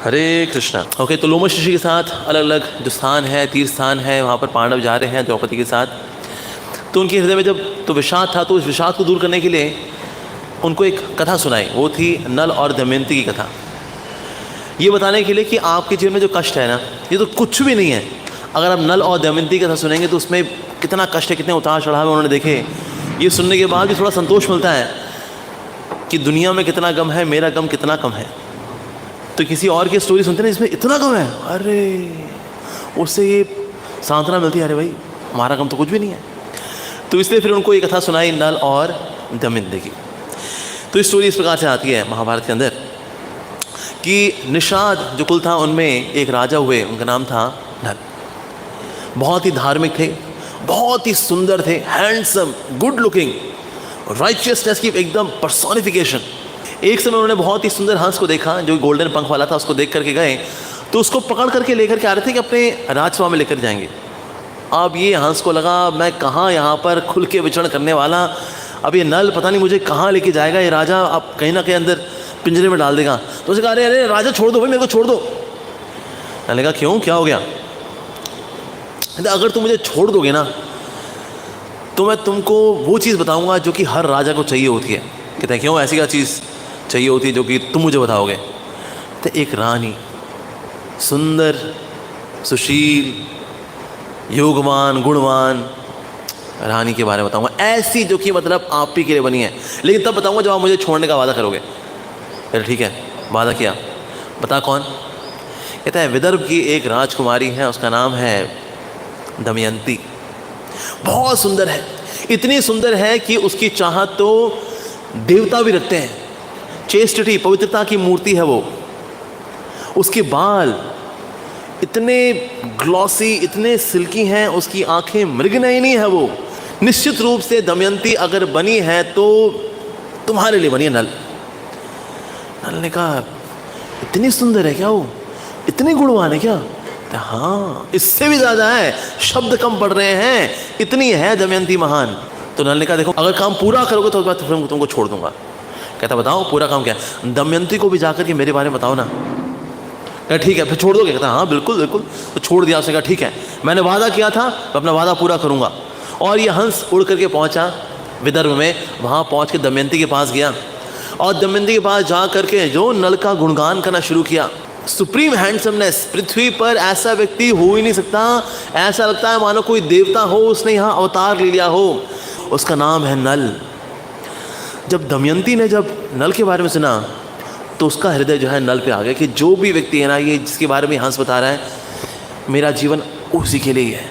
हरे Krishna. Okay, तो लोमश ऋषि के साथ अलग अलग जो स्थान है, तीर्थ स्थान है, वहाँ पर पांडव जा रहे हैं द्रौपदी के साथ। तो उनके हृदय में जब तो विषाद था, तो उस विषाद को दूर करने के लिए उनको एक कथा सुनाई। वो थी नल और दमयंती की कथा। ये बताने के लिए कि आपके जीवन में जो कष्ट है ना, ये तो कुछ भी नहीं है। अगर आप नल और दमयंती की कथा सुनेंगे तो उसमें कितना कष्ट है, कितने उतार चढ़ाव उन्होंने देखे। ये सुनने के बाद भी थोड़ा संतोष मिलता है कि दुनिया में कितना गम है, मेरा गम कितना कम है। तो किसी और की स्टोरी सुनते हैं इसमें इतना गम है, अरे उससे ये सांत्वना मिलती है, अरे भाई हमारा गम तो कुछ भी नहीं है। तो इसलिए फिर उनको ये कथा सुनाई नल और दमयंती की। तो इस स्टोरी इस प्रकार से आती है महाभारत के अंदर कि निषाद जो कुल था उनमें एक राजा हुए, उनका नाम था नल। बहुत ही धार्मिक थे, बहुत ही सुंदर थे, हैंडसम, गुड लुकिंग, राइचियसनेस की एकदम पर्सोनिफिकेशन। एक समय उन्होंने बहुत ही सुंदर हंस को देखा जो गोल्डन पंख वाला था। उसको देख करके गए तो उसको पकड़ करके लेकर के आ रहे थे कि अपने राजसभा में लेकर जाएंगे। अब ये हंस को लगा मैं कहाँ यहाँ पर खुल के विचरण करने वाला, अब ये नल पता नहीं मुझे कहाँ लेके जाएगा, ये राजा अब कहीं ना कहीं अंदर पिंजरे में डाल देगा। तो उसने कहा अरे अरे राजा छोड़ दो भाई, मेरे को छोड़ दो। मैंने कहा क्यों, क्या हो गया? अगर तुम मुझे छोड़ दोगे ना तो मैं तुमको वो चीज़ बताऊंगा जो कि हर राजा को चाहिए होती है। कहते हैं क्यों, ऐसी क्या चीज़ चाहिए होती है जो कि तुम मुझे बताओगे? तो एक रानी, सुंदर, सुशील, योगवान, गुणवान रानी के बारे में बताऊंगा, ऐसी जो कि मतलब आप ही के लिए बनी है। लेकिन तब बताऊंगा जब आप मुझे छोड़ने का वादा करोगे। अरे ठीक है, वादा किया, बता कौन? कहता है विदर्भ की एक राजकुमारी है, उसका नाम है दमयंती। बहुत सुंदर है, इतनी सुंदर है कि उसकी चाहत तो देवता भी रखते हैं। चेस्टिटी, पवित्रता की मूर्ति है वो। उसके बाल इतने ग्लॉसी, इतने सिल्की हैं, उसकी आंखें मृगनयनी है वो। निश्चित रूप से दमयंती अगर बनी है तो तुम्हारे लिए बनी है नल। नल ने कहा इतनी सुंदर है क्या वो, इतनी गुणवान है क्या? हाँ, इससे भी ज्यादा है, शब्द कम पड़ रहे हैं, इतनी है दमयंती महान। तो नल ने कहा देखो अगर काम पूरा करोगे तो फिर तुमको छोड़ दूंगा। कहता बताओ पूरा काम क्या है? दमयंती को भी जाकर के मेरे बारे में बताओ ना। कहता ठीक है, फिर छोड़ दोगे? कहता हाँ बिल्कुल बिल्कुल। तो छोड़ दिया। उसने कहा ठीक है, मैंने वादा किया था, मैं अपना वादा पूरा करूंगा। और ये हंस उड़ करके पहुंचा विदर्भ में। वहां पहुंच के दमयंती के पास गया और दमयंती के पास जा करके जो नल का गुणगान करना शुरू किया। सुप्रीम हैंडसमनेस, पृथ्वी पर ऐसा व्यक्ति हो ही नहीं सकता। ऐसा लगता है मानो कोई देवता हो, उसने यहाँ अवतार ले लिया हो। उसका नाम है नल। जब दमयंती ने जब नल के बारे में सुना तो उसका हृदय जो है नल पे आ गया कि जो भी व्यक्ति है ना, ये जिसके बारे में हंस बता रहा है, मेरा जीवन उसी के लिए ही है।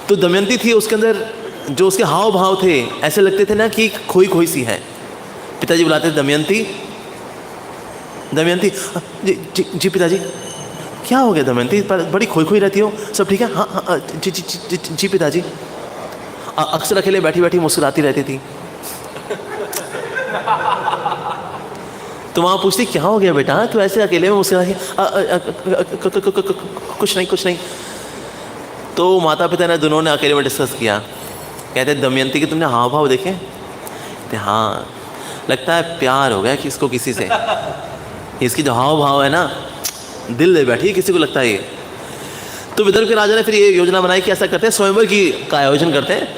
तो दमयंती थी, उसके अंदर जो उसके हाव भाव थे ऐसे लगते थे ना कि खोई खोई सी है। पिताजी बुलाते थे दमयंती, दमयंती। जी जी जी पिताजी। क्या हो गया दमयंती, बड़ी खोई खोई रहती हो, सब ठीक है? हाँ हाँ जी जी जी जी पिताजी। अक्सर अकेले बैठी बैठी मुस्कुराती रहती थी। तो वहाँ पूछती क्या हो गया बेटा, तो ऐसे अकेले में मुस्कुराती? कुछ नहीं कुछ नहीं। तो माता पिता ने दोनों ने अकेले में डिस्कस किया। कहते दमयंती के तुमने हाव भाव देखे? हाँ, लगता है प्यार हो गया किसको किसी से। इसकी जो हाव भाव है ना, दिल ले बैठी किसी को लगता है ये। तो विदर्भ के राजा ने फिर ये योजना बनाई कि ऐसा करते हैं, स्वयंवर का आयोजन करते हैं।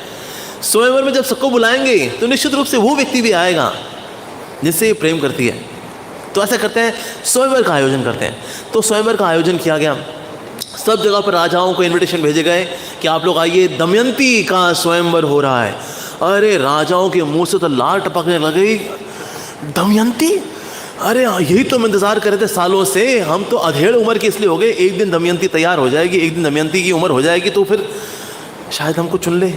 स्वयंवर में जब सबको बुलाएंगे तो निश्चित रूप से वो व्यक्ति भी आएगा जिससे ये प्रेम करती है। तो ऐसा करते हैं, स्वयंवर का आयोजन करते हैं। तो स्वयंवर का आयोजन किया गया। सब जगह पर राजाओं को इन्विटेशन भेजे गए कि आप लोग आइए, दमयंती का स्वयंवर हो रहा है। अरे राजाओं के मुंह से तो लार टपकने लगी। दमयंती, अरे यही तो हम इंतजार कर रहे थे सालों से। हम तो अधेड़ उम्र की इसलिए हो गए, एक दिन दमयंती तैयार हो जाएगी, एक दिन दमयंती की उम्र हो जाएगी तो फिर शायद हमको चुन ले।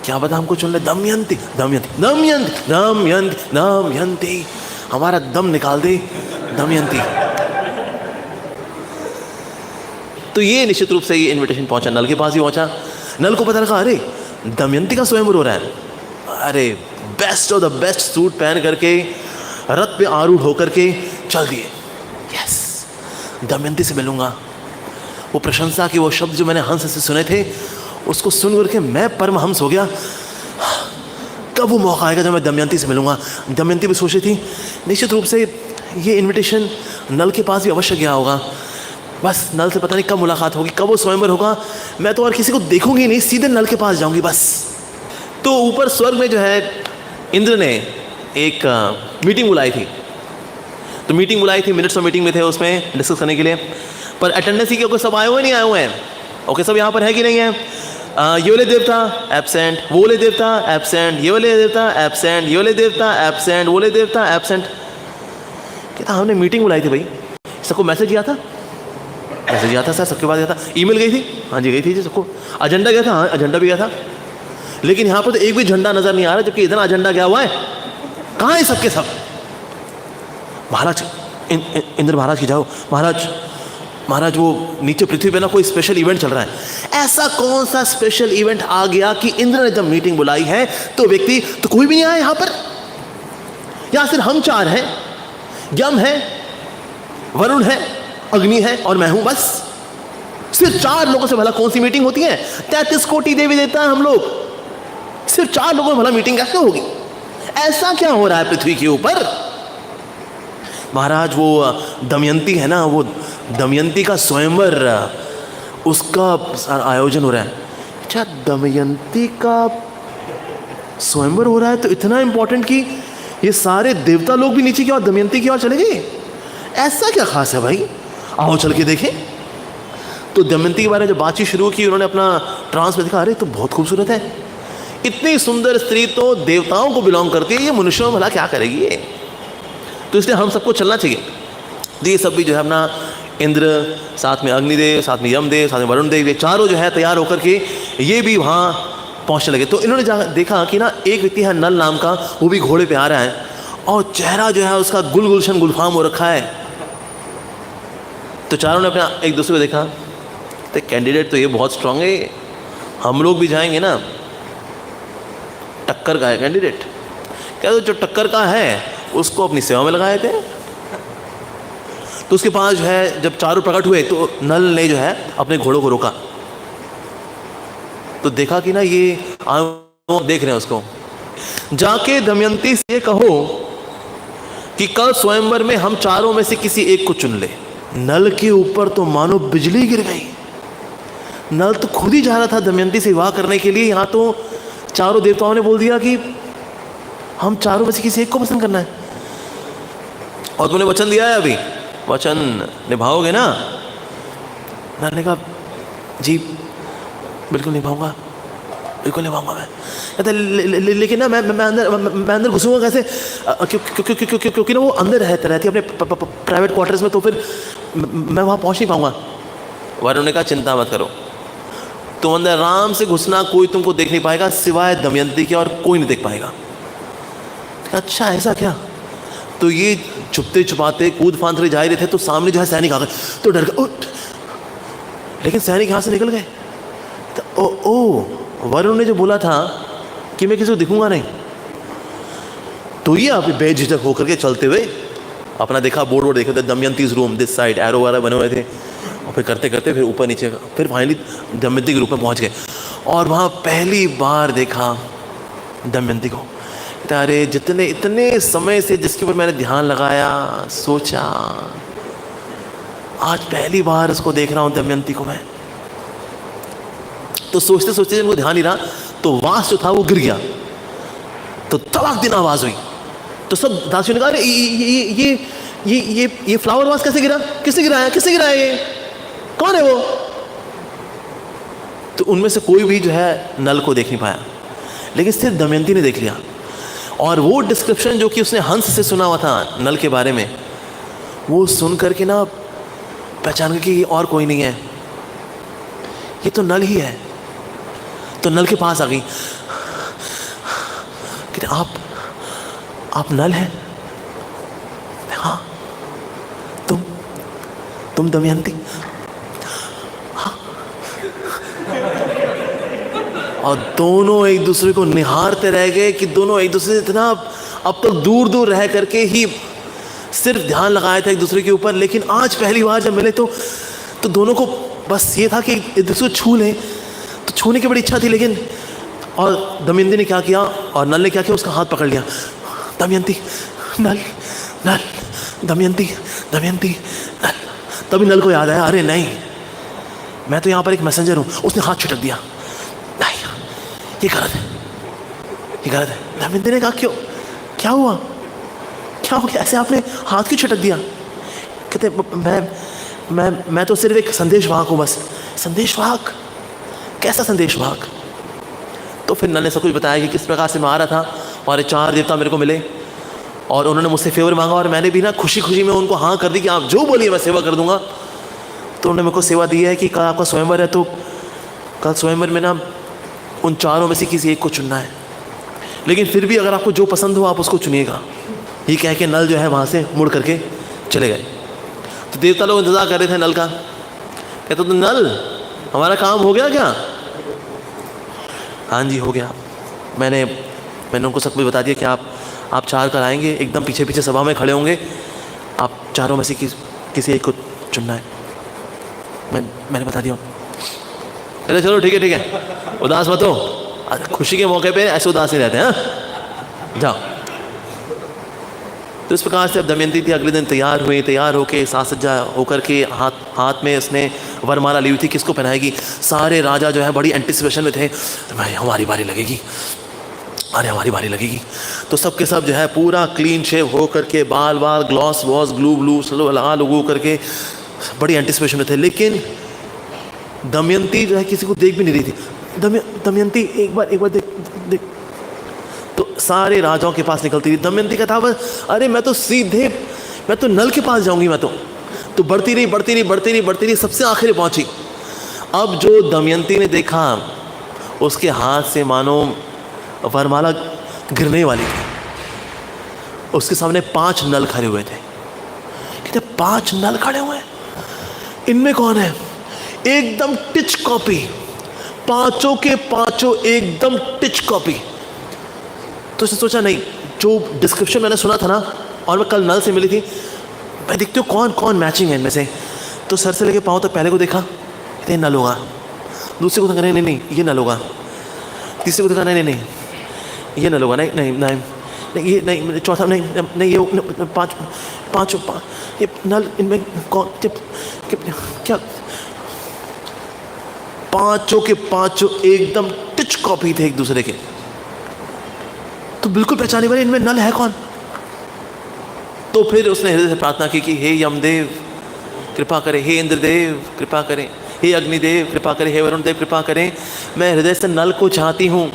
क्या पता हमको चुन ले। दमयंती दमयंती दमयंती दमयंती दमयंती, हमारा दम निकाल दे दमयंती। तो ये निश्चित रूप से ये इनविटेशन पहुंचा, नल के पास ही पहुंचा। नल को पता लगा अरे दमयंती का स्वयंवर हो रहा है। अरे best of the best suit पहन करके रथ पे आरूढ़ होकर के चल दिए। यस, दमयंती से मिलूंगा। वो प्रशंसा के वो शब्द जो मैंने हंस से सुने थे, उसको सुन करके मैं परमहंस हो गया। कब वो मौका आएगा जब मैं दमयंती से मिलूंगा? दमयंती भी सोच रही थी निश्चित रूप से ये इनविटेशन नल के पास भी अवश्य गया होगा। बस नल से पता नहीं कब मुलाकात होगी, कब वो स्वयंवर होगा, मैं तो और किसी को देखूंगी नहीं, सीधे नल के पास जाऊंगी बस। तो ऊपर स्वर्ग में जो है इंद्र ने एक मीटिंग बुलाई थी। तो मीटिंग बुलाई थी, मिनट्स ऑफ मीटिंग में थे उसमें डिस्कस करने के लिए, पर अटेंडेंस ही क्योंकि सब आए हुए नहीं आए हुए हैं। ओके, सब यहाँ पर है कि नहीं है? ये वाले देवता एब्सेंट, वो वाले देवता एब्सेंट, ये वाले देवता एब्सेंट, ये वाले देवता एब्सेंट, वो वाले देवता एब्सेंट। कहता हमने मीटिंग बुलाई थी भाई, सबको मैसेज किया था? मैसेज गया था सर, सबके पास गया था। ईमेल गई थी? हाँ जी गई थी जी सबको। एजेंडा गया था? हाँ एजेंडा भी गया था। लेकिन यहाँ पर तो एक भी झंडा नजर नहीं आ रहा, जबकि इतना एजेंडा गया हुआ है। कहाँ है सबके सब? महाराज इंद्र महाराज की जाओ, महाराज वो नीचे पृथ्वी पे ना कोई स्पेशल इवेंट चल रहा है। ऐसा कौन सा स्पेशल इवेंट आ गया कि इंद्र ने जब मीटिंग बुलाई है तो व्यक्ति तो कोई भी नहीं आया यहाँ पर? यहाँ सिर्फ हम चार हैं, यम है, वरुण है, अग्नि है और मैं हूं, बस। सिर्फ 4 लोगों से भला कौन सी मीटिंग होती है? 33 कोटि देवी देता है हम लोग, सिर्फ 4 लोगों में भला मीटिंग कैसे होगी? ऐसा क्या हो रहा है पृथ्वी के ऊपर? महाराज वो दमयंती है ना, वो दमयंती का स्वयंवर, उसका आयोजन हो रहा है। अच्छा, दमयंती का स्वयंवर हो रहा है तो इतना इंपॉर्टेंट कि ये सारे देवता लोग भी नीचे की ओर दमयंती की ओर चले गए? ऐसा क्या खास है भाई? आओ चल के देखें। तो दमयंती के बारे में जब बातचीत शुरू की, उन्होंने अपना ट्रांस में देखा, अरे तो बहुत खूबसूरत है, इतनी सुंदर स्त्री तो देवताओं को बिलोंग करती है, ये मनुष्यों में भला क्या करेगी ये? तो इसलिए हम सबको चलना चाहिए। तो ये सब भी जो है अपना इंद्र, साथ में अग्निदेव, साथ में यमदेव, साथ में वरुण देव, ये चारों जो है तैयार होकर के ये भी वहाँ पहुँचने लगे। तो इन्होंने देखा कि ना एक व्यक्ति है नल नाम का, वो भी घोड़े पे आ रहा है और चेहरा जो है उसका गुलगुलशन गुलफाम हो रखा है। तो चारों ने अपना एक दूसरे को देखा, तो कैंडिडेट तो ये बहुत स्ट्रांग है, हम लोग भी जाएंगे ना, टक्कर का है कैंडिडेट। क्या तो जो टक्कर का है उसको अपनी सेवा में लगाए थे। तो उसके पास जो है जब चारों प्रकट हुए तो नल ने जो है अपने घोड़ों को रोका, तो देखा कि ना ये देख रहे हैं उसको। जाके दमयंती से कहो कि कल स्वयंवर में हम चारों में से किसी एक को चुन ले। नल के ऊपर तो मानो बिजली गिर गई। नल तो खुद ही जा रहा था दमयंती से विवाह करने के लिए, यहाँ तो चारों देवताओं ने बोल दिया कि हम चारों में से किसी एक को पसंद करना है। और तुमने वचन दिया है, अभी वचन निभाओगे ना? नल ने कहा जी बिल्कुल निभाऊंगा, बिल्कुल निभाऊंगा मैं। कहते लेकिन ना मैं अंदर घुसूंगा कैसे? क्योंकि ना वो अंदर रहती अपने प्राइवेट क्वार्टर्स में, तो फिर मैं वहाँ पहुँच नहीं पाऊंगा। वरुण ने कहा चिंता मत करो, तुम अंदर आराम से घुसना, कोई तुमको देख नहीं पाएगा सिवाय दमयंती के, और कोई नहीं देख पाएगा। अच्छा ऐसा क्या? तो ये छुपते छुपाते कूद फांद कर जा रहे थे, तो सामने जो है सैनिक आ गए, तो डर गए, लेकिन सैनिक यहाँ से निकल गए। तो ओ वरुण ने जो बोला था कि मैं किसी को दिखूंगा नहीं, तो ये आप बेझिझक होकर के चलते हुए अपना देखा, बोर्ड देखे थे, दमयंतीज रूम दिस साइड, एरो वगैरह बने हुए थे, और फिर करते करते फिर ऊपर नीचे, फिर फाइनली दमयंती के रूप में पहुंच गए। और वहाँ पहली बार देखा दमयंती को। अरे जितने इतने समय से जिसके ऊपर मैंने ध्यान लगाया, सोचा, आज पहली बार उसको देख रहा हूँ दमयंती को मैं। तो सोचते सोचते जब वो ध्यान नहीं रहा, तो वास जो था वो गिर गया, तो तड़ाक दिन आवाज हुई। तो सब दासियों ने कहा अरे ये फ्लावर वास कैसे गिरा? किससे गिराया? किससे गिराया? ये कौन है वो? तो उनमें से कोई भी जो है नल को देख नहीं पाया, लेकिन सिर्फ दमयंती ने देख लिया। और वो डिस्क्रिप्शन जो कि उसने हंस से सुना हुआ था नल के बारे में, वो सुन करके ना पहचान कि ये और कोई नहीं है, ये तो नल ही है। तो नल के पास आ गई, कहते आप नल हैं? हाँ। तुम दमयंती? हाँ। और दोनों एक दूसरे को निहारते रह गए कि दोनों एक दूसरे से इतना अब तक दूर दूर रह करके ही सिर्फ ध्यान लगाया था एक दूसरे के ऊपर, लेकिन आज पहली बार जब मिले तो दोनों को बस ये था कि एक दूसरे को छू लें। तो छूने की बड़ी इच्छा थी, लेकिन और दमयंती ने क्या किया और नल ने क्या किया, उसका हाथ पकड़ लिया। दमयंती, नल नल, दमयंती, दमयंती, नल। तभी नल को याद आया, अरे नहीं, मैं तो यहाँ पर एक मैसेंजर हूँ। उसने हाथ छिटक दिया, नहीं ये गलत है, ये गलत है। दमयंती ने कहा क्यों, क्या हुआ, क्या हो गया, ऐसे आपने हाथ क्यों छिटक दिया? कहते मैं तो सिर्फ एक संदेशवाहक हूँ बस। संदेशवाहक? कैसा संदेशवाहक? तो फिर नल ने सब कुछ बताया कि किस प्रकार से मैं आ रहा था और ये 4 देवता मेरे को मिले और उन्होंने मुझसे फेवर मांगा और मैंने भी ना खुशी खुशी में उनको हाँ कर दी कि आप जो बोलिए मैं सेवा कर दूंगा। तो उन्होंने मेरे को सेवा दी है कि कल आपका स्वयंवर है, तो कल स्वयंवर में ना उन 4 में से किसी एक को चुनना है, लेकिन फिर भी अगर आपको जो पसंद हो आप उसको चुनिएगा। ये कह के नल जो है वहाँ से मुड़ करके चले गए। तो देवता लोग इंतज़ार कर रहे थे नल का। कहते तो नल, हमारा काम हो गया क्या? हाँ जी हो गया। मैंने उनको सब कुछ बता दिया कि आप 4 कर आएंगे, एकदम पीछे पीछे सभा में खड़े होंगे, आप 4 में से किसी एक को चुनना है। मैंने बता दिया। अरे चलो ठीक है, उदास मत हो, खुशी के मौके पे ऐसे उदास नहीं रहते हैं, हाँ जाओ। तो इस प्रकार से अब दमयंती थी अगले दिन तैयार हुई, तैयार होके साज सज्जा होकर के हाथ में उसने वरमाला ली हुई थी। किसको पहनाएगी? सारे राजा जो है बड़ी एंटिसिपेशन में थे, भाई हमारी बारी लगेगी, अरे हमारी बारी लगेगी। तो सब के सब जो है पूरा क्लीन शेव हो करके, बाल ग्लॉस वॉस ग्लू लगा लगू करके बड़ी एंटिसिपेशन में थे। लेकिन दमयंती जो है किसी को देख भी नहीं रही थी। दमयंती एक बार देख। तो सारे राजाओं के पास निकलती थी। दमयंती का था बस, अरे मैं तो नल के पास जाऊंगी। मैं तो बढ़ती रही, सबसे आखिर पहुंची। अब जो दमयंती ने देखा, उसके हाथ से मानो वरमाला गिरने वाली थी। उसके सामने 5 नल खड़े हुए थे। कहते 5 नल खड़े हुए हैं, इनमें कौन है? एकदम टिच कॉपी, 5 के 5 एकदम टिच कॉपी। तो उसने सोचा नहीं, जो डिस्क्रिप्शन मैंने सुना था ना, और मैं कल नल से मिली थी, मैं देखती हूँ कौन मैचिंग है इनमें से। तो सर से लेके पाँव तक पहले को देखा, कहते नल होगा। दूसरे को देखा, नहीं ये नल होगा। तीसरे को देखा, नहीं ये नल होगा, नहीं ये नहीं, चौथा नहीं ये 5 ये नल, इनमें कौन क्या? 5 के 5 एकदम टिच कॉपी थे एक दूसरे के। तो बिल्कुल पहचाने वाले, इनमें नल है कौन? तो फिर उसने हृदय से प्रार्थना की कि हे यमदेव कृपा करें, हे इंद्रदेव कृपा करें, हे अग्निदेव कृपा करें, हे वरुण देव कृपा करें। मैं हृदय से नल को चाहती हूँ,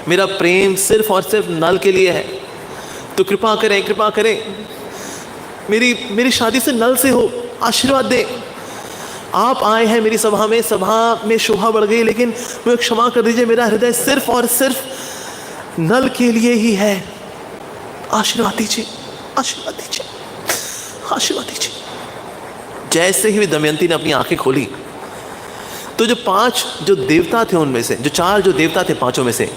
मेरा प्रेम सिर्फ और सिर्फ नल के लिए है, तो कृपा करें, मेरी शादी से नल से हो, आशीर्वाद दे। आप आए हैं मेरी सभा में शोभा बढ़ गई, लेकिन मुझे क्षमा कर दीजिए, मेरा हृदय सिर्फ और सिर्फ नल के लिए ही है। आशीर्वाद दीजिए। जैसे ही दमयंती ने अपनी आंखें खोली, तो जो 5 जो देवता थे उनमें से, जो 4 जो देवता थे 5 में से,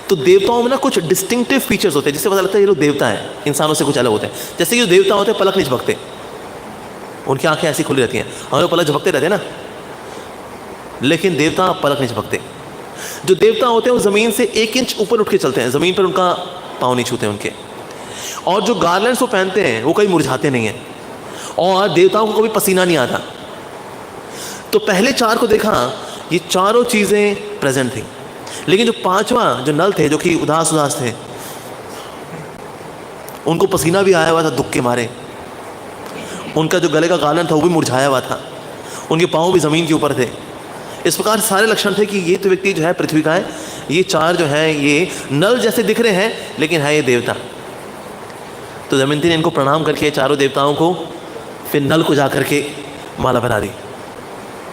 तो देवताओं में ना कुछ डिस्टिंक्टिव फीचर्स होते हैं जिससे पता लगता है ये लोग देवता हैं, इंसानों से कुछ अलग होते हैं। जैसे कि जो देवता होते हैं पलक नहीं झपकते, उनकी आंखें ऐसी खुली रहती हैं। हम लोग पलक झपकते रहते हैं ना, लेकिन देवता पलक नहीं झपकते। जो देवता होते हैं वो ज़मीन से 1 इंच ऊपर उठ के चलते हैं, ज़मीन पर उनका पाँव नहीं छूते उनके। और जो गार्लैंड्स वो पहनते हैं वो कभी मुरझाते नहीं हैं, और देवताओं को कभी पसीना नहीं आता। तो पहले 4 को देखा, ये चारों चीज़ें प्रेजेंट थी, लेकिन जो 5वां जो नल थे, जो कि उदास थे, उनको पसीना भी आया हुआ था दुख के मारे, उनका जो गले का गार्लैंड था वो भी मुरझाया हुआ था, उनके पाँव भी ज़मीन के ऊपर थे। इस प्रकार सारे लक्षण थे कि ये तो व्यक्ति जो है पृथ्वी का है। ये 4 जो है ये नल जैसे दिख रहे हैं, लेकिन है ये देवता। तो दमयंती ने इनको प्रणाम करके चारों देवताओं को, फिर नल को जा करके माला बना दी।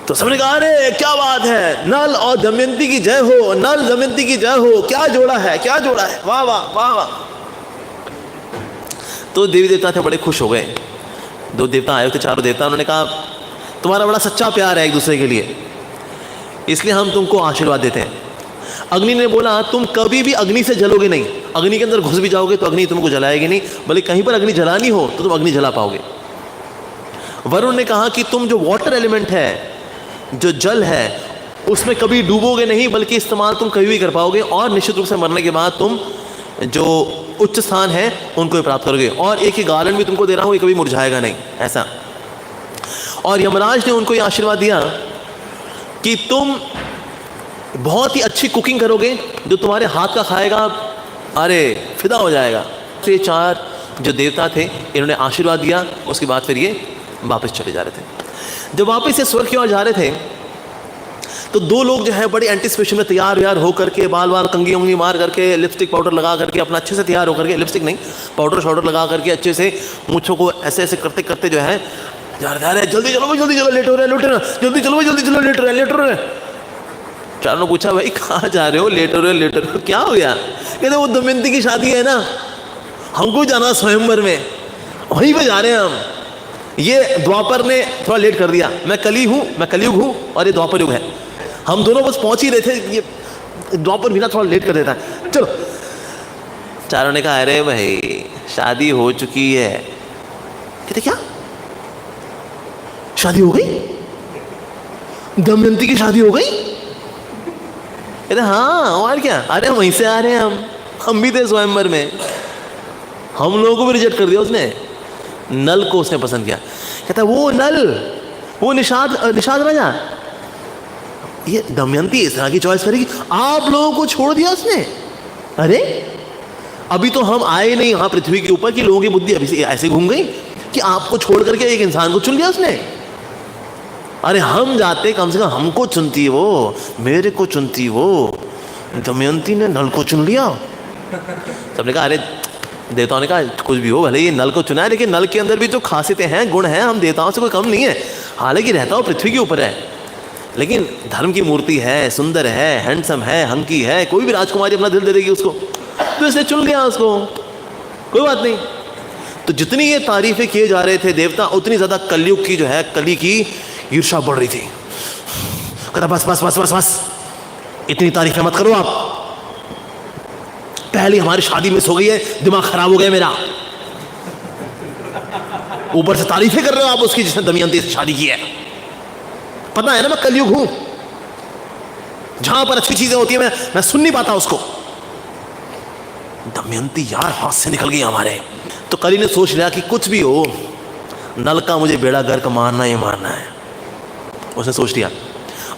तो सबने कहा अरे क्या बात है, नल और दमयंती की जय हो, नल दमयंती की जय हो, क्या जोड़ा है, वाह वाह। तो देवी देवता थे बड़े खुश हो गए। 2 देवता आए थे, चारों देवता, उन्होंने कहा तुम्हारा बड़ा सच्चा प्यार है एक दूसरे के लिए, इसलिए हम तुमको आशीर्वाद देते हैं। अग्नि ने बोला तुम कभी भी अग्नि से जलोगे नहीं, अग्नि के अंदर घुस भी जाओगे तो अग्नि तुमको जलाएगी नहीं, बल्कि कहीं पर अग्नि जलानी हो तो तुम अग्नि जला पाओगे। वरुण ने कहा कि तुम जो वाटर एलिमेंट है, जो जल है, उसमें कभी डूबोगे नहीं, बल्कि इस्तेमाल तुम कभी भी कर पाओगे, और निश्चित रूप से मरने के बाद तुम जो उच्च स्थान है उनको ही प्राप्त करोगे, और एक ही गारंटी भी तुमको दे रहा हूँ, ये कभी मुरझाएगा नहीं, ऐसा। और यमराज ने उनको ये आशीर्वाद दिया कि तुम बहुत ही अच्छी कुकिंग करोगे, जो तुम्हारे हाथ का खाएगा अरे फिदा हो जाएगा। तो ये 4 जो देवता थे इन्होंने आशीर्वाद दिया। उसके बाद फिर ये वापस चले जा रहे थे। जब वापस ये स्वर्ग की ओर जा रहे थे तो 2 लोग जो है बड़ी एंटिसिपेशन में तैयार व्यार होकर के, बाल बाल कंगी उंगली मार करके, लिपस्टिक पाउडर लगा करके, अपना अच्छे से तैयार होकर के, लिपस्टिक नहीं पाउडर शाउडर लगा करके अच्छे से मूँछों को ऐसे ऐसे करते करते जो है जा रहे हैं, जल्दी चलो भाई, जल्दी चलो, लेट हो रहे जल्दी चलो भाई, जल्दी चलो, लेट हो रहे। चारों ने पूछा भाई कहाँ जा रहे हो, लेट हो रहे हो, क्या हो गया? कहते वो दमयंती की शादी है ना, हमको जाना स्वयंवर में, वहीं पे जा रहे हैं हम। ये द्वापर ने थोड़ा लेट कर दिया, मैं कलयुग हूँ और ये द्वापर युग है, हम दोनों बस पहुंच ही रहे थे, ये द्वापर भी ना थोड़ा लेट कर देता है, चलो। चारों ने कहा अरे भाई शादी हो चुकी है। कहते क्या शादी हो गई? दमयंती की शादी हो गई? कहते हाँ और क्या, अरे वहीं से आ रहे हैं हम भी थे स्वयंवर में, हम लोगों को भी रिजेक्ट कर दिया उसने, नल को उसने पसंद किया। कहता वो नल, वो निषाद राजा, ये दमयंती इस तरह की चॉइस करेगी, आप लोगों को छोड़ दिया उसने। अरे अभी तो हम आए नहीं यहाँ पृथ्वी के ऊपर कि लोगों की बुद्धि अभी से ऐसे घूम गई कि आपको छोड़ करके एक इंसान को चुन लिया उसने। अरे हम जाते कम से कम हमको चुनती वो, मेरे को चुनती वो, दमयंती ने नल को चुन लिया। सबने कहा अरे देवताओं ने कहा कुछ भी हो, भले ये नल को चुना है लेकिन नल के अंदर भी जो खासियतें हैं, गुण हैं, हम देवताओं से कोई कम नहीं है। हालांकि रहता हो पृथ्वी के ऊपर है लेकिन धर्म की मूर्ति है, सुंदर है, हैंडसम है, हंकी है, कोई भी राजकुमारी अपना दिल दे देगी उसको, तो इसने चुन लिया उसको, कोई बात नहीं। तो जितनी ये तारीफें किए जा रहे थे देवता, उतनी ज्यादा कलयुग की जो है, कली की ईर्ष्या बढ़ रही थी। कहता बस बस बस बस बस, इतनी तारीफें मत करो आप, पहली हमारी शादी मिस हो गई है, दिमाग खराब हो गया मेरा, ऊपर से तारीफें कर रहे हो आप उसकी जिसने दमयंती से शादी की है। पता है ना मैं कलयुग हूं, जहां पर अच्छी चीजें होती है मैं सुन नहीं पाता उसको। दमयंती यार हाथ से निकल गई हमारे। तो कली ने सोच लिया कि कुछ भी हो, नल का मुझे बेड़ा गर्क मारना ही मारना है, उसने सोच लिया।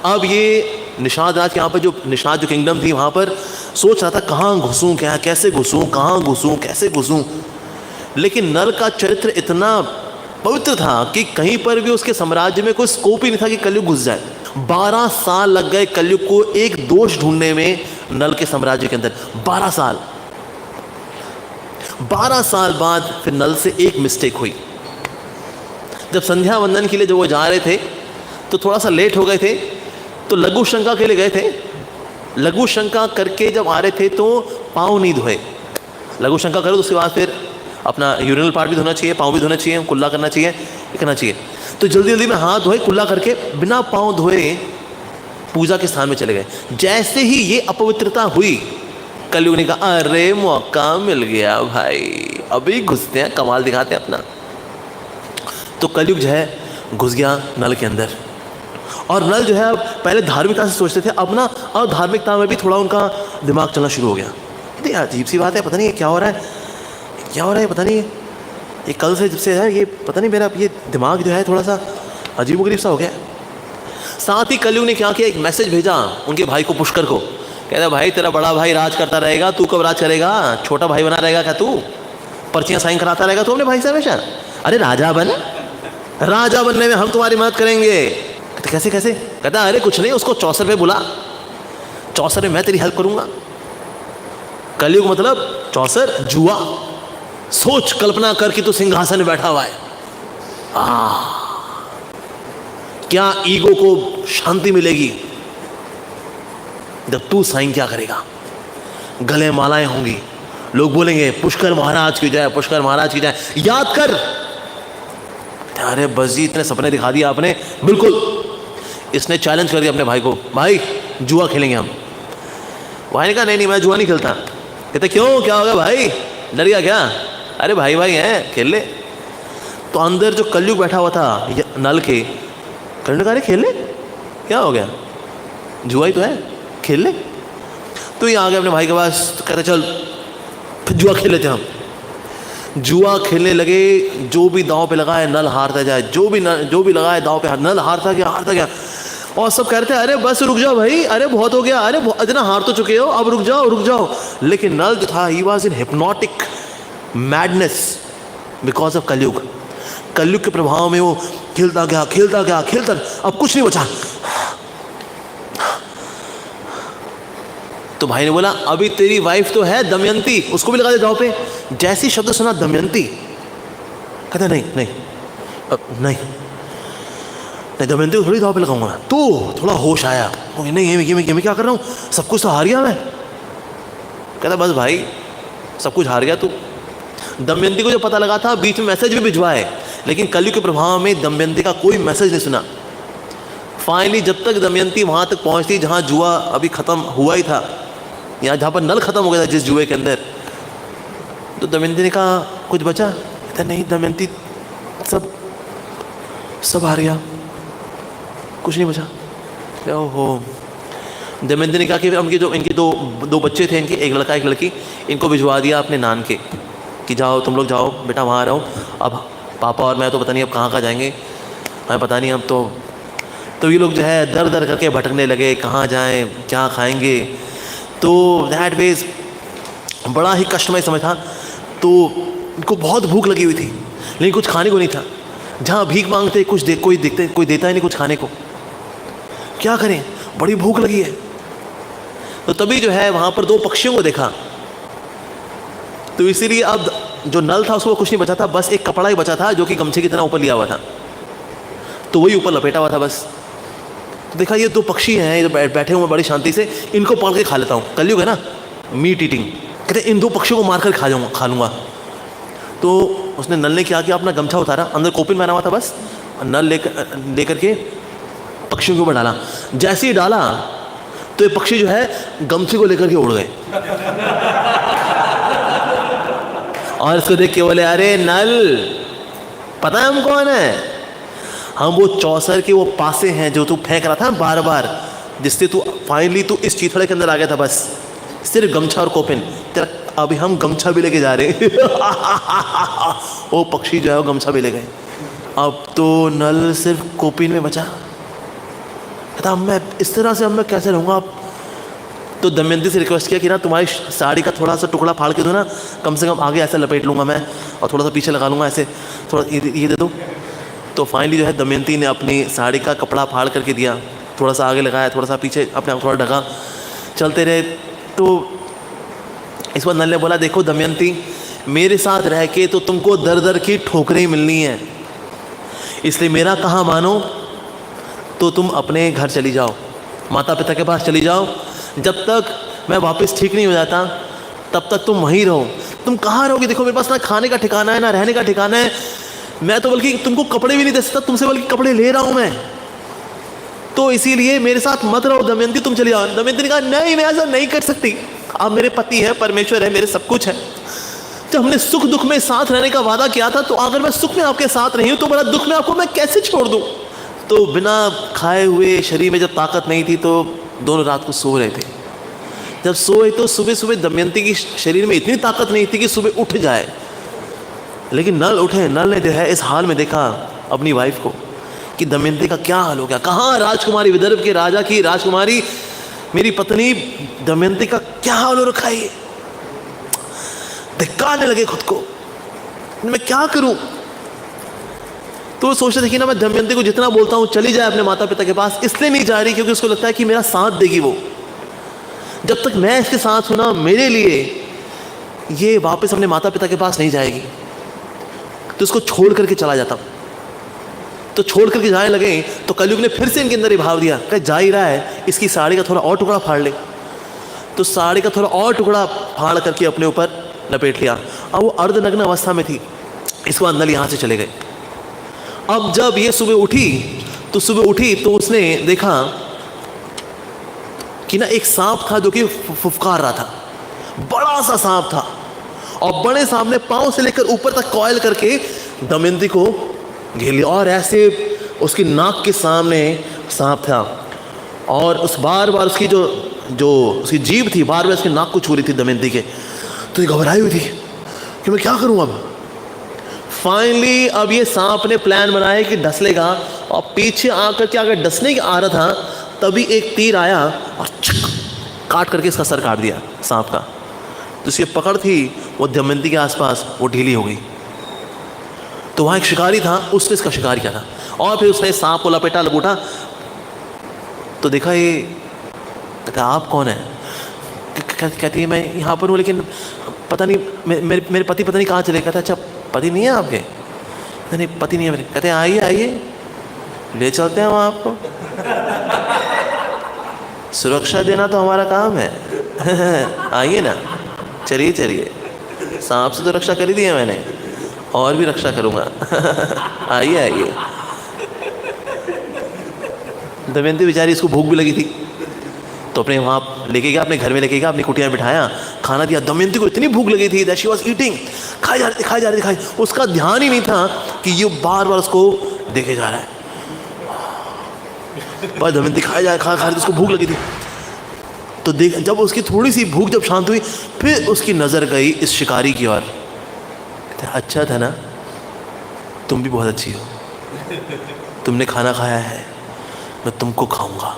अब ये निषाद राज के यहाँ पर जो निषाद जो किंगडम थी वहाँ पर सोच रहा था कहाँ घुसूँ, क्या कैसे घुसूँ, कहाँ घुसूँ कैसे घुसूँ। लेकिन नल का चरित्र इतना पवित्र था कि कहीं पर भी उसके साम्राज्य में कोई स्कोप ही नहीं था कि कलयुग घुस जाए। 12 साल लग गए कलयुग को एक दोष ढूंढने में नल के साम्राज्य के अंदर, 12 साल। 12 साल बाद फिर नल से एक मिस्टेक हुई। जब संध्या वंदन के लिए जब वो जा रहे थे तो थोड़ा सा लेट हो गए थे, तो लघु शंका के लिए गए थे। लघु शंका करके जब आ रहे थे तो पाँव नहीं धोए। लघु शंका करो तो उसके बाद फिर अपना यूरिनल पार्ट भी धोना चाहिए, पाँव भी धोना चाहिए, कुल्ला करना चाहिए, ये करना चाहिए। तो जल्दी जल्दी में हाथ धोए, कुल्ला करके बिना पाँव धोए पूजा के स्थान में चले गए। जैसे ही ये अपवित्रता हुई, कलयुग ने कहा अरे मौका मिल गया भाई, अभी घुसते हैं, कमाल दिखाते हैं अपना। तो कलयुग जो है घुस गया नल के अंदर। और नल जो है अब पहले धार्मिकता से सोचते थे, अब ना और धार्मिकता में भी थोड़ा उनका दिमाग चलना शुरू हो गया। अजीब सी बात है, पता नहीं क्या हो रहा है, क्या हो रहा है, पता नहीं ये कल से जब से है ये पता नहीं मेरा ये दिमाग जो है थोड़ा सा अजीबोगरीब सा हो गया। साथ ही कलयुग ने क्या किया, एक मैसेज भेजा उनके भाई को, पुष्कर को। कहता भाई तेरा बड़ा भाई राज करता रहेगा, तू कब राज करेगा? छोटा भाई बना रहेगा क्या तू? पर्चियाँ साइन कराता रहेगा तू अपने भाई से हमेशा? अरे राजा बन, राजा बनने में हम तुम्हारी मदद करेंगे। कहते कैसे कैसे? कहता अरे कुछ नहीं, उसको चौसर पे बुला, चौसर में मैं तेरी हेल्प करूंगा। कलयुग मतलब चौसर, जुआ। सोच, कल्पना कर कि तू सिंहासन में बैठा हुआ है, क्या ईगो को शांति मिलेगी जब तू साइन क्या करेगा। गले मालाएं होंगी, लोग बोलेंगे पुष्कर महाराज की जय, पुष्कर महाराज की जय, याद कर। अरे बस जी इतने सपने दिखा दिया आपने। बिल्कुल, इसने चैलेंज कर दिया अपने भाई को, भाई जुआ खेलेंगे हम। भाई ने कहा नहीं नहीं मैं जुआ नहीं खेलता। कहते क्यों, क्या हो गया भाई, डर गया क्या? अरे भाई भाई हैं, खेल ले। तो अंदर जो कलयुग बैठा हुआ था नल के, कलयुग ने कहा खेल ले, क्या हो गया, जुआ ही तो है, खेल ले। तो ये आ गए अपने भाई के पास। तो कहते चल फिर जुआ खेल लेते हम, जुआ खेलने लगे, जो भी दांव पे लगाए नल हारता जाए, जो भी लगाए दांव पे नल हारता गया। और सब कह रहे थे अरे बस रुक जाओ भाई, अरे बहुत हो गया, अरे इतना हार तो चुके हो, अब रुक जाओ। लेकिन नल जो था, he was in hypnotic madness because of कलयुग के प्रभाव में वो खेलता गया, अब कुछ नहीं बचा। तो भाई ने बोला अभी तेरी वाइफ तो है दमयंती, उसको भी लगा दे दांव पे। जैसी शब्द सुना दमयंती, कहता नहीं दमयंती को थोड़ी दांव पे लगाऊंगा। तो थोड़ा होश आया, नहीं ये मैं क्या कर रहा हूँ, सब कुछ तो हार गया मैं। कहता बस भाई सब कुछ हार गया तू। दमयंती को जो पता लगा था, बीच में मैसेज भी भिजवाए, लेकिन कलयुग के प्रभाव में दमयंती का कोई मैसेज नहीं सुना। फाइनली जब तक दमयंती वहां तक पहुंचती जहां जुआ अभी खत्म हुआ ही था, या जहां पर नल खत्म हो गया था जिस जुए के अंदर, तो दमयंती ने कहा कुछ बचा? कहता नहीं दमयंती, सब हार गया, कुछ नहीं बचा। ओहो। दमयंती ने कहा कि इनके दो बच्चे थे, इनके एक लड़का एक लड़की, इनको भिजवा दिया अपने नान के कि जाओ तुम लोग जाओ बेटा वहाँ रहो। अब पापा और मैं तो पता नहीं अब कहाँ जाएंगे, हमें पता नहीं। अब तो ये लोग जो है दर दर करके भटकने लगे, कहाँ जाएं, क्या खाएंगे। तो दैट वेज बड़ा ही कष्टमय समय था। तो इनको बहुत भूख लगी हुई थी, लेकिन कुछ खाने को नहीं था। जहाँ भीख मांगते कोई देता ही नहीं कुछ खाने को, क्या करें, बड़ी भूख लगी है। तो तभी जो है वहाँ पर दो पक्षियों को देखा। तो इसीलिए अब जो नल था उसको कुछ नहीं बचा था, बस एक कपड़ा ही बचा था जो कि गमछे की तरह ऊपर लिया हुआ था, तो वही ऊपर लपेटा हुआ था बस। तो देखा ये दो पक्षी हैं, ये बैठे हुए बड़ी शांति से, इनको पकड़ के खा लेता हूँ, कलयुग है ना, मीट ईटिंग। कहते इन दो पक्षियों को मारकर खा लूँगा। तो उसने नल ने क्या किया, अपना गमछा उतारा, अंदर कोपिन पहना हुआ था बस, नल लेकर के पक्षियों के ऊपर डाला। जैसे ही डाला तो ये पक्षी जो है गमछे को लेकर के उड़ गए। और इसको देख के बोले अरे नल, पता है हम कौन है? हम वो चौसर के वो पासे हैं जो तू फेंक रहा था बार बार, जिससे तू फाइनली इस चीथड़े के अंदर आ गया था। बस सिर्फ गमछा और कोपिन तेरा, अभी हम गमछा भी लेके जा रहे हैं। वो पक्षी जो है वो गमछा भी ले गए। अब तो नल सिर्फ कोपिन में बचा। कहता अब मैं इस तरह से, अब मैं कैसे रहूँगा। तो दमयंती से रिक्वेस्ट किया कि ना तुम्हारी साड़ी का थोड़ा सा टुकड़ा फाड़ के दो ना, कम से कम आगे ऐसे लपेट लूँगा मैं, और थोड़ा सा पीछे लगा लूँगा ऐसे, थोड़ा ये दे दो। तो फाइनली जो है दमयंती ने अपनी साड़ी का कपड़ा फाड़ करके दिया, थोड़ा सा आगे लगाया, थोड़ा सा पीछे, अपने आप थोड़ा ढका, चलते रहे। तो इस बार नल ने बोला देखो दमयंती, मेरे साथ रह के तो तुमको दर दर की ठोकरें ही मिलनी है, इसलिए मेरा कहा मानो तो तुम अपने घर चली जाओ, माता पिता के पास चली जाओ। जब तक मैं वापस ठीक नहीं हो जाता तब तक तुम वहीं रहो। तुम कहाँ रहोगे? देखो मेरे पास ना खाने का ठिकाना है ना रहने का ठिकाना है, मैं तो बल्कि तुमको कपड़े भी नहीं दे सकता, तुमसे बल्कि कपड़े ले रहा हूँ मैं, तो इसीलिए मेरे साथ मत रहो दमयंती, तुम चली जाओ। दमयंती ने कहा नहीं मैं ऐसा नहीं कर सकती, आप मेरे पति हैं, परमेश्वर है, मेरे सब कुछ है। जब हमने सुख दुख में साथ रहने का वादा किया था, तो अगर मैं सुख में आपके साथ रही हूँ तो बड़ा दुख में आपको मैं कैसे छोड़ दूँ। तो बिना खाए हुए शरीर में जब ताकत नहीं थी तो दोनों रात को सो रहे थे। जब सोए तो सुबह सुबह दमयंती की शरीर में इतनी ताकत नहीं थी कि सुबह उठ जाए, लेकिन नल उठे। नल ने जो है इस हाल में देखा अपनी वाइफ को कि दमयंती का क्या हाल हो गया। कहाँ राजकुमारी, विदर्भ के राजा की राजकुमारी मेरी पत्नी दमयंती का क्या हाल हो रखा है। धिक्कारने लगे खुद को, मैं क्या करूं। तो सोचते थे कि ना मैं दमयंती को जितना बोलता हूं चली जाए अपने माता पिता के पास, इसलिए नहीं जा रही क्योंकि उसको लगता है कि मेरा साथ देगी वो। जब तक मैं इसके साथ हूं ना, मेरे लिए ये वापस अपने माता पिता के पास नहीं जाएगी, तो इसको छोड़ करके चला जाता। तो छोड़ करके जाने लगे तो कलयुग ने फिर से इनके अंदर ये भाव दिया, कह जा ही रहा है, इसकी साड़ी का थोड़ा और टुकड़ा फाड़ ले। तो साड़ी का थोड़ा और टुकड़ा फाड़ करके अपने ऊपर लपेट लिया। अब वो अर्धनग्न अवस्था में थी। इसके बाद नल यहाँ से चले गए। अब जब ये सुबह उठी तो उसने देखा कि ना एक सांप था जो कि फुफकार रहा था, बड़ा सा सांप था, और बड़े सांप ने पांव से लेकर ऊपर तक कॉइल करके दमयंती को घेर लिया, और ऐसे उसकी नाक के सामने सांप था, और उस बार बार उसकी जो उसकी जीभ थी बार बार उसकी नाक को छू रही थी दमयंती के। तो ये घबराई हुई थी कि मैं क्या करूं अब। फाइनली अब ये सांप ने प्लान बनाया कि डस लेगा, और पीछे आकर के अगर डसने की आ रहा था तभी एक तीर आया और छक काट करके इसका सर काट दिया सांप का। तो इसकी पकड़ थी वो दमयंती के आसपास, वो ढीली हो गई। तो वहाँ एक शिकारी था, उसने इसका शिकार किया था, और फिर उसने सांप को लपेटा लपूटा। तो देखा ये, कहता आप कौन है? कहती है मैं यहाँ पर हूँ, लेकिन पता नहीं मेरे पति पता नहीं कहाँ चले। कहता अच्छा पति नहीं है आपके? नहीं पति नहीं है मेरे। कहते आइए आइए ले चलते हैं वहाँ आपको, सुरक्षा देना तो हमारा काम है। आइए ना, चलिए चलिए, सांप से तो रक्षा कर ही दी है मैंने, और भी रक्षा करूँगा। आइए आइए। दमयंती बेचारी, इसको भूख भी लगी थी, तो अपने वहाँ लेके गया, अपने घर में लेके गया, अपनी कुटिया में बिठाया, खाना दिया। दमयंती को इतनी भूख लगी थी दैट शी वाज ईटिंग, खाई जा रही थी। उसका ध्यान ही नहीं था कि ये बार बार उसको देखे जा रहा है। पर दमयंती खा रही थी, उसको भूख लगी थी। तो देख, जब उसकी थोड़ी सी भूख जब शांत हुई, फिर उसकी नज़र गई इस शिकारी की ओर। अच्छा था ना, तुम भी बहुत अच्छी हो, तुमने खाना खाया है, मैं तुमको खाऊंगा।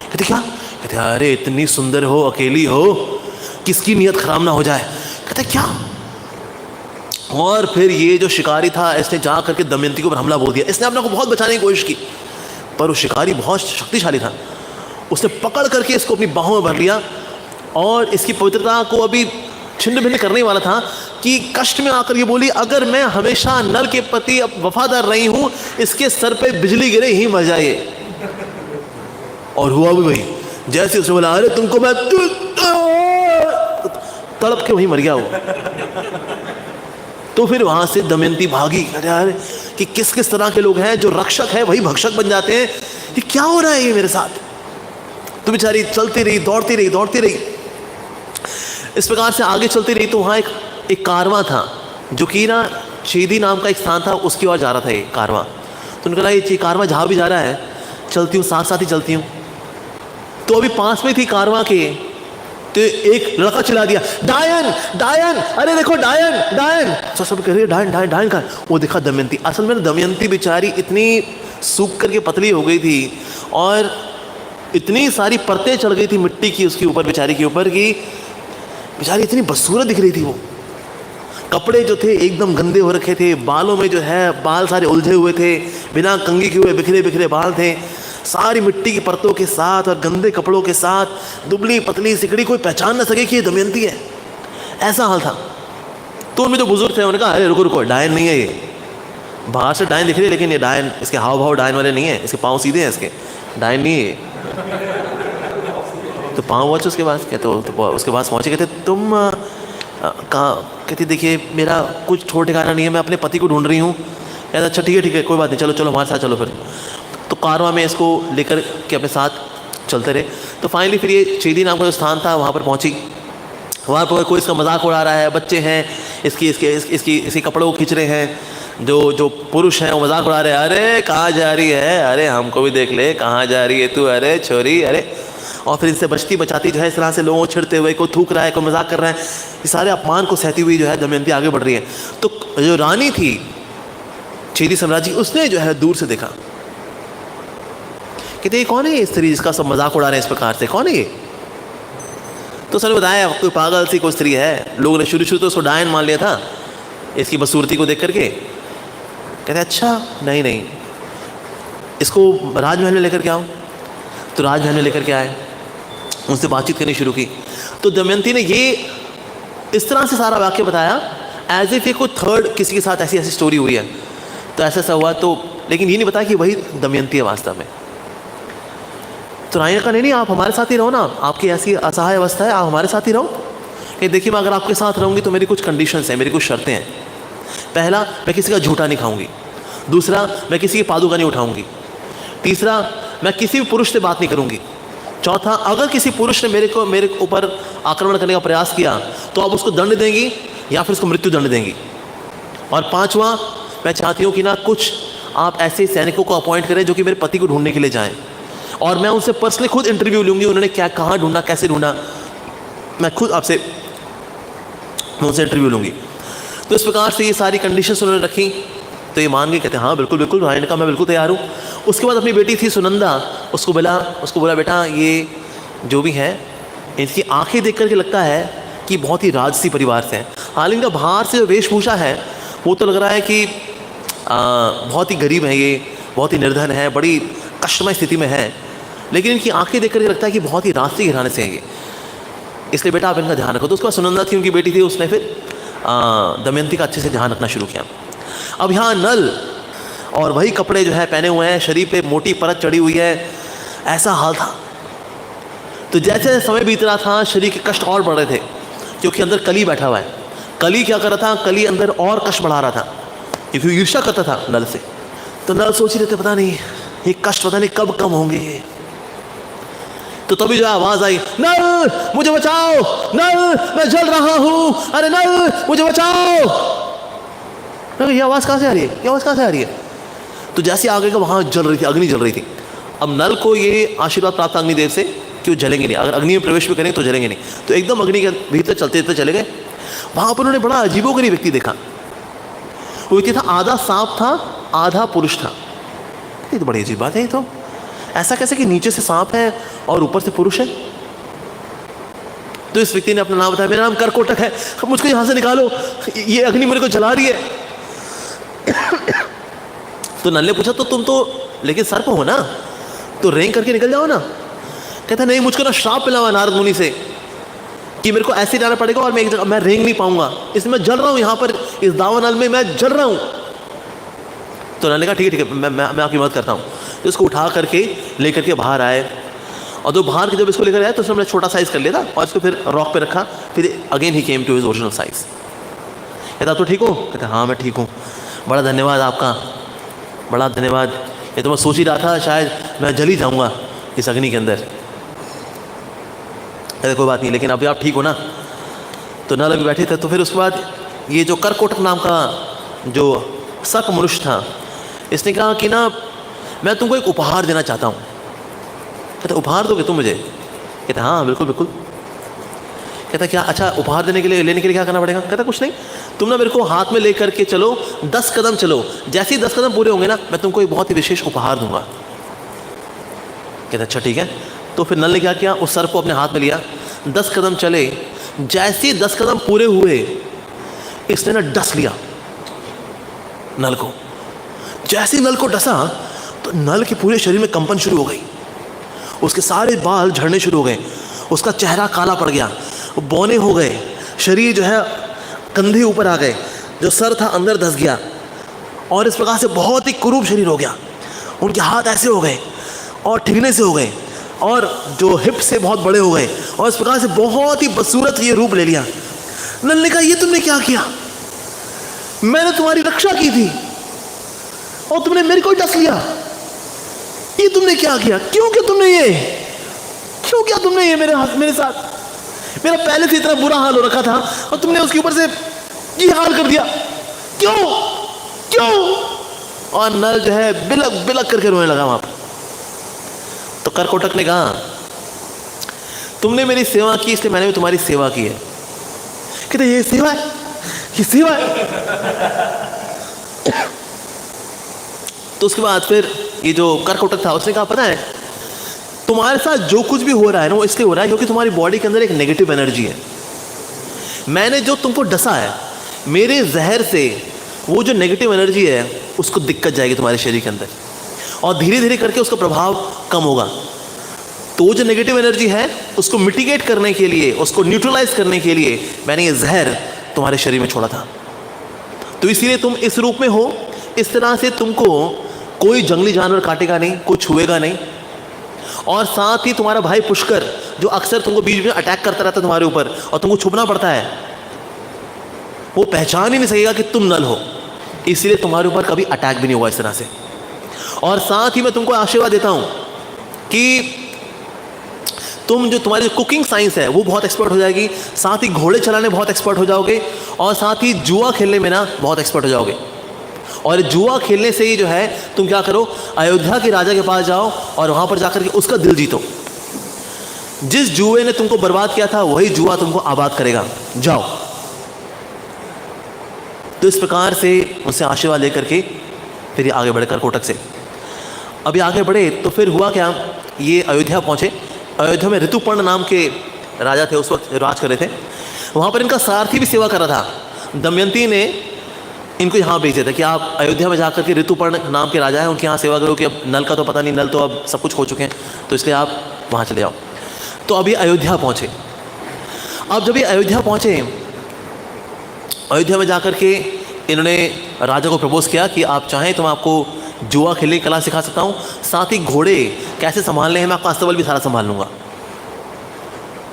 कहते क्या? कहते अरे इतनी सुंदर हो, अकेली हो, किसकी नीयत खराब ना हो जाए। कहते क्या? और फिर ये जो शिकारी था, इसने जा करके दमयंती के ऊपर हमला बोल दिया। इसने अपने को बहुत बचाने की कोशिश की, पर वो शिकारी बहुत शक्तिशाली था। उसने पकड़ करके इसको अपनी बाहों में भर लिया, और इसकी पवित्रता को अभी छिन्न भिन्न करने वाला था कि कष्ट में आकर ये बोली, अगर मैं हमेशा नर के प्रति वफादार रही हूँ, इसके सर पे बिजली गिरे ही मर जाए। और हुआ भी वही, जैसे उसने बोला अरे तुमको मैं, तड़प के वहीं मर गया वो। तो फिर वहां से दमयंती भागी। अरे यार कि किस किस तरह के लोग हैं, जो रक्षक है वही भक्षक बन जाते हैं। ये क्या हो रहा है ये मेरे साथ? तो बेचारी चलती रही, दौड़ती रही। इस प्रकार से आगे चलती रही। तो वहाँ एक कारवां था, जो कि ना चेदी नाम का एक स्थान था, उसकी ओर जा रहा था ये कारवां। तो उन्होंने कहा ये कारवां जहाँ भी जा रहा है चलती हूँ, साथ साथ ही चलती हूँ। तो अभी पास में थी कारवां के, तो एक लड़का चिल्ला दिया, डायन डायन, अरे देखो डायन डायन। सब कह रहे डायन डायन डायन का। वो देखा दमयंती। असल में दमयंती बेचारी इतनी सूख करके पतली हो गई थी, और इतनी सारी परतें चढ़ गई थी मिट्टी की उसके ऊपर, बेचारी के ऊपर, की बेचारी इतनी बदसूरत दिख रही थी। वो कपड़े जो थे एकदम गंदे हो रखे थे, बालों में जो है बाल सारे उलझे हुए थे, बिना कंघी के हुए बिखरे बिखरे बाल थे, सारी मिट्टी की परतों के साथ और गंदे कपड़ों के साथ, दुबली पतली सिकड़ी, कोई पहचान ना सके कि ये दमयंती है। ऐसा हाल था। तो उनमें जो बुजुर्ग थे उन्होंने कहा अरे रुको रुको, डायन नहीं है ये, बाहर से डायन दिख रही है लेकिन ये डायन, इसके हाव भाव डायन वाले नहीं है, इसके पाँव सीधे हैं, इसके डायन नहीं है। तो पाँव पहुँचे उसके पास, कहते तो उसके पास पहुँचे, कहते तुम कहाँ? कहती देखिए मेरा कुछ ठोर ठिकाना नहीं है, मैं अपने पति को ढूंढ रही हूँ। कहता अच्छा ठीक है कोई बात नहीं, चलो चलो हमारे साथ चलो। फिर तो कारवां में इसको लेकर के अपने साथ चलते रहे। तो फाइनली फिर ये चेदी नाम का जो स्थान था वहाँ पर पहुँची। वहाँ पर कोई इसका मजाक उड़ा रहा है, बच्चे हैं इसके कपड़ों को खींच रहे हैं, जो पुरुष हैं वो मजाक उड़ा रहे हैं, अरे कहाँ जा रही है, अरे हमको भी देख ले, कहाँ जा रही है तू, अरे छोरी अरे। और फिर इनसे बचती बचाती जो है इस तरह से लोगों को छिड़ते हुए, कोई थूक रहा है, कोई मजाक कर रहा है, ये सारे अपमान को सहती हुई जो है दमयंती आगे बढ़ रही है। तो जो रानी थी चेदी साम्राज्य की, उसने जो है दूर से देखा, कहते ये कौन है ये स्त्री जिसका सब मजाक उड़ा रहे हैं इस प्रकार से, कौन है ये? तो सर बताया कोई पागल सी कोई स्त्री है। लोगों ने शुरू तो उसको डायन मान लिया था इसकी बदसूरती को देख करके। कहते अच्छा नहीं, इसको राजमहल में लेकर के आओ। तो राजमहल में लेकर के आए, उनसे बातचीत करनी शुरू की। तो दमयंती ने ये इस तरह से सारा वाक्य बताया एज इफ ये कोई थर्ड किसी के साथ ऐसी स्टोरी हुई है, तो ऐसा हुआ। तो लेकिन ये नहीं बताया कि वही दमयंती है वास्तव में। तो रानी ने कहा नहीं आप हमारे साथ ही रहो ना, आपकी ऐसी असहाय अवस्था है, आप हमारे साथ ही रहो। कि देखिए मैं अगर आपके साथ रहूँगी तो मेरी कुछ कंडीशंस हैं, मेरी कुछ शर्तें हैं। पहला, मैं किसी का झूठा नहीं खाऊंगी। दूसरा, मैं किसी की पादुका नहीं उठाऊंगी। तीसरा, मैं किसी भी पुरुष से बात नहीं करूंगी। चौथा, अगर किसी पुरुष ने मेरे ऊपर आक्रमण करने का प्रयास किया तो आप उसको दंड देंगी या फिर उसको मृत्यु दंड देंगी। और पांचवा, मैं चाहती हूँ कि ना कुछ आप ऐसे सैनिकों को अपॉइंट करें जो कि मेरे पति को ढूंढने के लिए जाएं, और मैं उनसे पर्सनली खुद इंटरव्यू लूँगी, उन्होंने क्या कहाँ ढूंढा, कैसे ढूंढा, मैं खुद आपसे मैं उनसे इंटरव्यू लूँगी। तो इस प्रकार से ये सारी कंडीशंस उन्होंने रखी, तो ये मान गए, कहते हैं हाँ बिल्कुल बिल्कुल। रानी ने कहा मैं बिल्कुल तैयार हूँ। उसके बाद अपनी बेटी थी सुनंदा, उसको बोला बेटा ये जो भी है, इनकी आंखें देख करके लगता है कि बहुत ही राजसी परिवार से हैं। हालांकि बाहर से जो वेशभूषा है वो तो लग रहा है कि बहुत ही गरीब है, ये बहुत ही निर्धन है, बड़ी कष्टमय स्थिति में है, लेकिन इनकी आंखें देख करके लगता है कि बहुत ही राजसी घराने से हैं ये, इसलिए बेटा आप इनका ध्यान रखो। तो उसके बाद सुनंदा थी, उनकी बेटी थी, उसने फिर दमयंती का अच्छे से ध्यान रखना शुरू किया। अब यहाँ नल और वही कपड़े जो है पहने हुए हैं, शरीर पे मोटी परत चढ़ी हुई है, ऐसा हाल था। तो जैसे समय बीत रहा था शरीर के कष्ट और बढ़ रहे थे, क्योंकि अंदर कली बैठा हुआ है। कली क्या कर रहा था, कली अंदर और कष्ट बढ़ा रहा था, क्योंकि ईर्ष्या करता था नल से। तो नल सोच रहे थे पता नहीं ये कष्ट पता नहीं कब कम होंगे। तो तभी जो आवाज आई, नल मुझे बचाओ, नल मैं जल रहा हूं, अरे नल मुझे बचाओ। ये आवाज कहां से आ रही है, ये आवाज कहां से आ रही है? तो जैसे आगे का वहां जल रही थी, अग्नि जल रही थी। अब नल को ये आशीर्वाद प्राप्त अग्निदेव से कि वो जलेंगे नहीं, अगर अग्नि में प्रवेश भी करेंगे तो जलेंगे नहीं। तो एकदम अग्नि के भीतर चलते चलते चले गए। वहां पर उन्होंने बड़ा अजीबोगरीब व्यक्ति देखा। वो व्यक्ति था आधा सांप था आधा पुरुष था। ये तो बड़ी अजीब बात है, ये तो ऐसा कैसे कि नीचे से सांप है और ऊपर से पुरुष है। तो इस व्यक्ति ने अपना नाम बताया, मेरा नाम करकोटक है, मुझको यहां से निकालो, ये अग्नि मेरे को जला रही है। तो नल ने पूछा तो तुम तो लेकिन सर्प हो ना, तो रेंग करके निकल जाओ ना। कहता नहीं, मुझको ना श्राप मिला हुआ नारद मुनि से कि मेरे को ऐसे जाना पड़ेगा और मैं एक जगह मैं रेंग नहीं पाऊंगा, इसलिए मैं जल रहा हूं यहाँ पर इस दावानल में, मैं जल रहा हूं। तो नल ने कहा ठीक है मैं आपकी मदद करता हूँ। तो इसको उठा करके लेकर के बाहर आए, और जो बाहर के जब इसको लेकर आए तो उसने छोटा साइज कर लिया था और इसको फिर रॉक पे रखा। फिर अगेन ही came to his original size. कहता आप तो ठीक हो? कहता हाँ मैं ठीक हूँ, बड़ा धन्यवाद आपका, बड़ा धन्यवाद। ये तो मैं सोच ही रहा था शायद मैं जल ही जाऊँगा इस अग्नि के अंदर। कहते कोई बात नहीं, लेकिन अभी आप ठीक हो ना? तो नल अभी बैठे थे। तो फिर उसके बाद ये जो करकोटक नाम का जो सर्प मनुष्य था, इसने कहा कि ना मैं तुमको एक उपहार देना चाहता हूँ। कहता उपहार दोगे तुम मुझे? कहता हाँ बिल्कुल बिल्कुल। कहता क्या? अच्छा उपहार लेने के लिए क्या करना पड़ेगा? कहता कुछ नहीं, तुम ना मेरे को हाथ में लेकर के चलो, 10 कदम चलो, जैसे ही 10 कदम पूरे होंगे ना मैं तुमको एक बहुत ही विशेष उपहार दूंगा। कहता अच्छा ठीक है। तो फिर नल ने क्या किया, उस सर्प को अपने हाथ में लिया, 10 कदम चले, जैसे ही 10 कदम पूरे हुए इसने ना डस लिया नल को। जैसे नल को डसा तो नल के पूरे शरीर में कंपन शुरू हो गई, उसके सारे बाल झड़ने शुरू हो गए, उसका चेहरा काला पड़ गया, बौने हो गए, शरीर जो है कंधे ऊपर आ गए, जो सर था अंदर धस गया, और इस प्रकार से बहुत ही कुरूप शरीर हो गया। उनके हाथ ऐसे हो गए और ठिगने से हो गए, और जो हिप से बहुत बड़े हो गए, और इस प्रकार से बहुत ही बदसूरत ये रूप ले लिया। नल ने कहा ये तुमने क्या किया? मैंने तुम्हारी रक्षा की थी और तुमने मेरे को डस लिया, ये तुमने क्या किया? क्यों किया तुमने ये मेरे साथ? मेरा पहले से इतना बुरा हाल हो रखा था और तुमने उसके ऊपर से ये हाल कर दिया, क्यों? और नल जो है बिलक बिलक करके रोने लगा वहां पर। तो करकोटक ने कहा तुमने मेरी सेवा की इसलिए मैंने भी तुम्हारी सेवा की है। कहते ये सेवा है, ये सेवा है। तो उसके बाद फिर ये जो करकोटक था उसने कहा पता है तुम्हारे साथ जो कुछ भी हो रहा है ना वो इसलिए हो रहा है क्योंकि तुम्हारी बॉडी के अंदर एक नेगेटिव एनर्जी है। मैंने जो तुमको डसा है, मेरे जहर से वो जो नेगेटिव एनर्जी है उसको दिक्कत जाएगी तुम्हारे शरीर के अंदर, और धीरे धीरे करके उसका प्रभाव कम होगा। तो वो जो नेगेटिव एनर्जी है उसको मिटिगेट करने के लिए, उसको न्यूट्रलाइज करने के लिए मैंने ये जहर तुम्हारे शरीर में छोड़ा था। तो इसीलिए तुम इस रूप में हो। इस तरह से तुमको कोई जंगली जानवर काटेगा नहीं, कोई छुएगा नहीं, और साथ ही तुम्हारा भाई पुष्कर जो अक्सर तुमको बीच में अटैक करता रहता है तुम्हारे ऊपर और तुमको छुपना पड़ता है, वो पहचान ही नहीं सकेगा कि तुम नल हो, इसलिए तुम्हारे ऊपर कभी अटैक भी नहीं होगा इस तरह से। और साथ ही मैं तुमको आशीर्वाद देता हूं कि तुम जो तुम्हारी कुकिंग साइंस है वो बहुत एक्सपर्ट हो जाएगी, साथ ही घोड़े चलाने बहुत एक्सपर्ट हो जाओगे, और साथ ही जुआ खेलने में ना बहुत एक्सपर्ट हो जाओगे। और जुआ खेलने से ही जो है तुम क्या करो, अयोध्या के राजा के पास जाओ और वहां पर जाकर के उसका दिल जीतो। जिस जुए ने तुमको बर्बाद किया था वही जुआ तुमको आबाद करेगा, जाओ। तो इस प्रकार से उनसे आशीर्वाद लेकर के फिर ये आगे बढ़कर कोटक से अभी आगे बढ़े तो फिर हुआ क्या, ये अयोध्या पहुँचे। अयोध्या में ऋतुपर्ण नाम के राजा थे, उस वक्त राज कर रहे थे। वहाँ पर इनका सारथी भी सेवा कर रहा था। दमयंती ने इनको यहाँ भेज दिया था कि आप अयोध्या में जाकर के ऋतुपर्ण नाम के राजा हैं, उनके यहाँ सेवा करो कि अब नल का तो पता नहीं, नल तो अब सब कुछ हो चुके हैं, तो इसलिए आप वहाँ चले जाओ। तो अभी अयोध्या पहुँचे। अब जब ये अयोध्या पहुँचे, अयोध्या में जाकर के इन्होंने राजा को प्रपोज किया कि आप चाहें तो मैं आपको जुआ खेलने की कला सिखा सकता हूँ, साथ ही घोड़े कैसे संभालने हैं मैं आपका अस्तबल भी सारा संभाल लूँगा।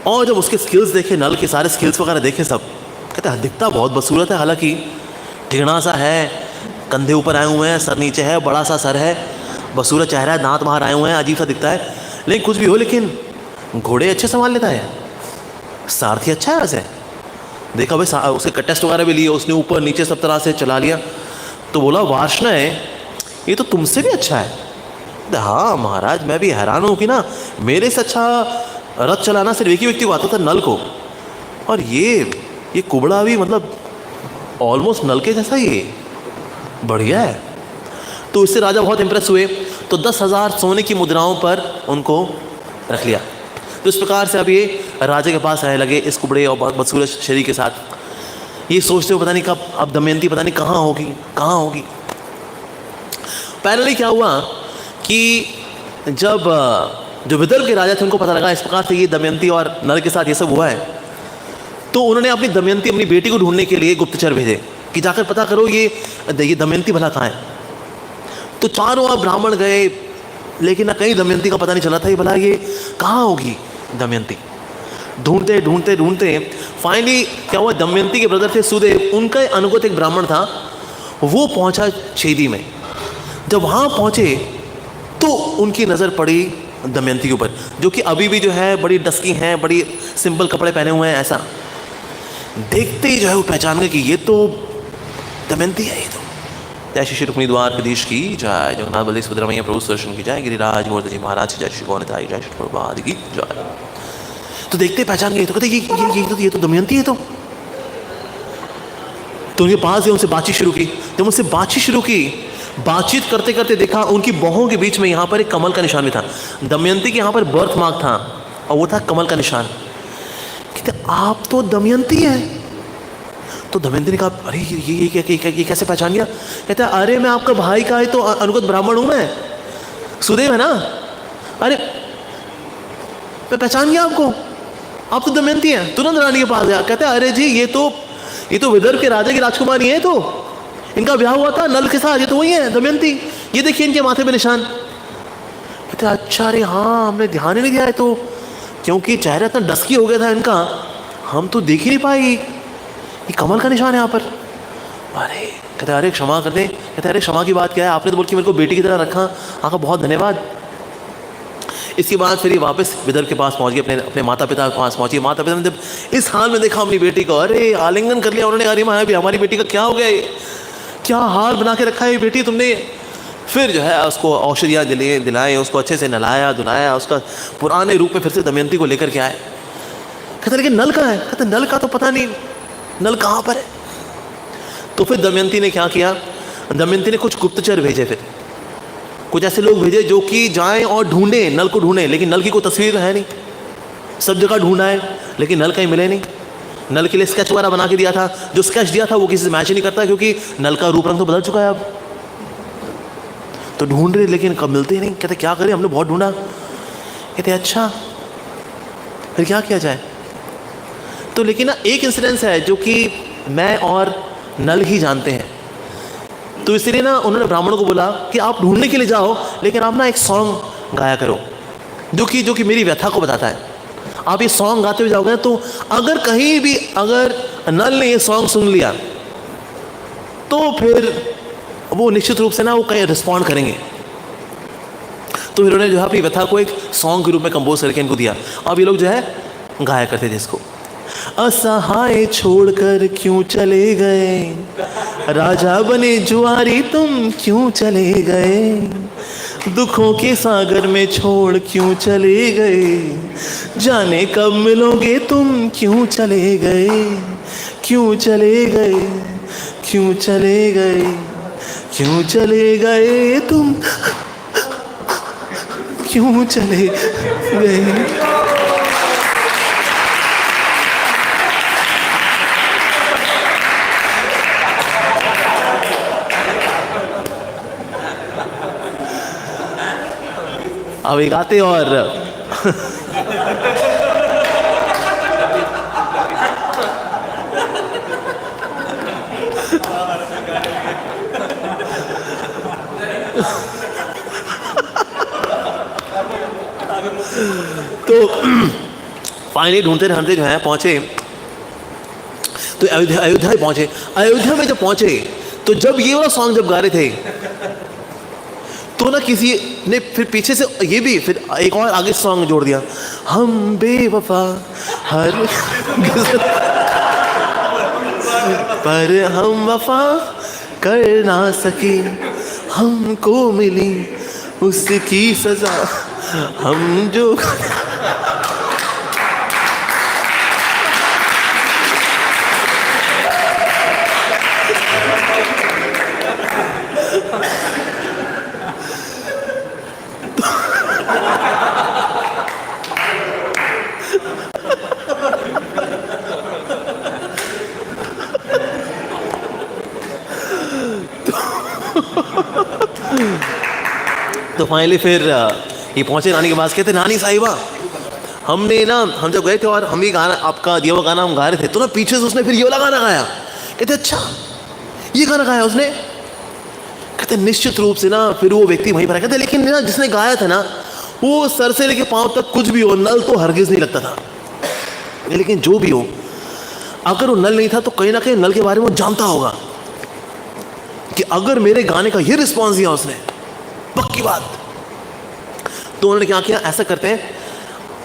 और जब उसके स्किल्स देखे, नल के सारे स्किल्स वगैरह देखे सब, कहते हैं दिखता बहुत बदसूरत है, हालांकि टेढ़ा सा है, कंधे ऊपर आए हुए हैं, सर नीचे है, बड़ा सा सर है, बदसूरत चेहरा है, दांत बाहर आए हुए हैं, अजीब सा दिखता है। लेकिन कुछ भी हो, लेकिन घोड़े अच्छे संभाल लेता है, सारथी अच्छा है वैसे। देखा भाई, उसके टेस्ट वगैरह भी लिए उसने, ऊपर नीचे सब तरह से चला लिया। तो बोला वार्ष्णेय ये तो तुमसे भी अच्छा है। हाँ महाराज, मैं भी हैरान हूँ कि ना मेरे से अच्छा रथ चलाना सिर्फ एक ही व्यक्ति को आता था, नल को, और ये कुबड़ा भी मतलब ऑलमोस्ट नल के जैसा ही बढ़िया है। तो इससे राजा बहुत इंप्रेस हुए, तो 10,000 सोने की मुद्राओं पर उनको रख लिया। तो इस प्रकार से अब ये राजा के पास रहने लगे इस कुबड़े और बदसूरत शरीर के साथ। ये सोचते हुए पता नहीं कब अब दमयंती पता नहीं कहाँ होगी। पैरेलली क्या हुआ कि जब जो विदर्भ के राजा थे उनको पता लगा इस प्रकार से ये दमयंती और नल के साथ ये सब हुआ है, तो उन्होंने अपनी दमयंती, अपनी बेटी को ढूंढने के लिए गुप्तचर भेजे कि जाकर पता करो ये दमयंती भला कहाँ है। तो चारों अब ब्राह्मण गए, लेकिन ना कहीं दमयंती का पता नहीं चला था। ये भला ये कहाँ होगी दमयंती। ढूंढते फाइनली क्या हुआ, दमयंती के ब्रदर थे सुदेव, उनका अनुगत एक ब्राह्मण था, वो पहुंचा छेदी में। जब वहाँ पहुँचे तो उनकी नज़र पड़ी दमयंती के ऊपर, जो कि अभी भी जो है बड़ी डस्की हैं, बड़ी सिंपल कपड़े पहने हुए हैं। ऐसा देखते ही जो है वो पहचान गए कि ये तो दमयंती है। ये तो जय श्री रुक्मिणी द्वारकाधीश की जय, जगन्नाथ बलदेव सुभद्रा मैया प्रभु सुदर्शन की जय, गिरिराज गोवर्धन जी महाराज की जय, श्री गौरताई जय, श्री प्रभुपाद की जय। तो देखते पहचान गए, तो कहते ये तो दमयंती है। तो उनके पास उनसे बातचीत शुरू की। जब उनसे बातचीत शुरू की, बातचीत करते करते देखा उनकी बाहों के बीच में यहाँ पर एक कमल का निशान भी था। दमयंती के यहाँ पर बर्थ मार्क था और वो था कमल का निशान। कहते आप तो दमयंती हैं। तो दमयंती ने कहा अरे ये कैसे पहचान गया। कहता अरे मैं आपका भाई का तो अनुगत ब्राह्मण हूँ, मैं सुदेव है ना। अरे मैं पहचान गया आपको, आप तो दमयंती हैं। तुरंत रानी के पास गया, कहते अरे जी ये तो विदर्भ के राजा की राजकुमारी है, तो इनका ब्याह हुआ था नल के साथ, ये तो वही है दमयंती, ये देखिए इनके माथे पे निशान। कहते अच्छा अरे हाँ हमने ध्यान ही नहीं दिया है, तो क्योंकि चेहरा इतना डस्की हो गया था इनका, हम तो देख ही नहीं पाए ये कमल का निशान है यहाँ पर। अरे कहते अरे क्षमा कर दे। कहते अरे क्षमा की बात क्या है, आपने तो बोल के मेरे को बेटी की तरह रखा, आपका बहुत धन्यवाद। इसके बाद फिर ये वापस विदर्भ के पास पहुँच गए, अपने माता पिता के पास पहुँचे। माता पिता ने जब इस हाल में देखा अपनी बेटी को, अरे आलिंगन कर लिया उन्होंने। अरे माँ भी हमारी बेटी का क्या हो गया, क्या हाल बना के रखा है बेटी तुमने। फिर जो है उसको औषधियाँ दिलाए, उसको अच्छे से नहलाया धुलाया, उसका पुराने रूप में फिर से दमयंती को लेकर के आए। कहते लेकिन नल कहाँ है। कहते नल का तो पता नहीं, नल कहाँ पर है। तो फिर दमयंती ने क्या किया, दमयंती ने कुछ गुप्तचर भेजे, फिर कुछ ऐसे लोग भेजे जो कि जाएं और ढूंढें, नल को ढूंढें। लेकिन नल की कोई तस्वीर है नहीं, सब जगह ढूंढा है लेकिन नल कहीं मिले नहीं। नल के लिए स्केच वगैरह बना के दिया था, जो स्केच दिया था वो किसी से मैच ही नहीं करता, क्योंकि नल का रूप रंग तो बदल चुका है अब। तो ढूंढ रहे लेकिन कब मिलते ही नहीं। कहते क्या करें, हमने बहुत ढूंढा। कहते अच्छा फिर क्या किया जाए। तो लेकिन ना एक इंसिडेंस है जो कि मैं और नल ही जानते हैं। तो इसलिए ना उन्होंने ब्राह्मणों को बोला कि आप ढूंढने के लिए जाओ, लेकिन आप ना एक सॉन्ग गाया करो जो कि मेरी व्यथा को बताता है। आप ये सॉन्ग गाते हुए जाओगे तो अगर कहीं भी अगर नल ने ये सॉन्ग सुन लिया तो फिर वो निश्चित रूप से ना वो कहीं रिस्पॉन्ड करेंगे। तो फिर उन्होंने जो है अपनी व्यथा को एक सॉन्ग के रूप में कंपोज करके इनको दिया। अब ये लोग जो है गाया करते थे इसको। असहाय छोड़कर क्यों चले गए, राजा बने जुआरी तुम क्यों चले गए, दुखों के सागर में छोड़ क्यों चले गए, जाने कब मिलोगे तुम क्यों चले गए, क्यों चले गए, क्यों चले गए, क्यों चले गए तुम, क्यों चले गए। अब एक आते और तो फाइनली ढूंढते ढूंढते जो है पहुंचे, तो अयोध्या ही पहुंचे। अयोध्या में जब पहुंचे तो जब ये वाला सॉन्ग जब गा रहे थे तो ना किसी ने फिर पीछे से ये भी फिर एक और आगे सॉन्ग जोड़ दिया, हम बेवफा हर पर हम वफा कर ना सके, हमको मिली उसकी सजा, हम जो तो फाइनली फिर ये पहुंचे नानी के पास। कहते नानी साहिबा हमने ना, हम जब गए थे और हम ये गाना आपका दिया हुआ गाना हम गा रहे थे तो ना पीछे से उसने फिर ये वाला गाना गाया। कहते अच्छा ये गाना गाया उसने। कहते निश्चित रूप से ना फिर वो व्यक्ति वहीं पर आया। कहते लेकिन ना जिसने गाया था ना वो सर से लेके पांव तक कुछ भी हो, नल तो हरगिज नहीं लगता था। लेकिन जो भी हो, अगर वो नल नहीं था तो कहीं ना कहीं नल के बारे में वो जानता होगा कि अगर मेरे गाने का ये रिस्पॉन्स दिया उसने, पक्की बात। तो उन्होंने क्या किया, ऐसा करते हैं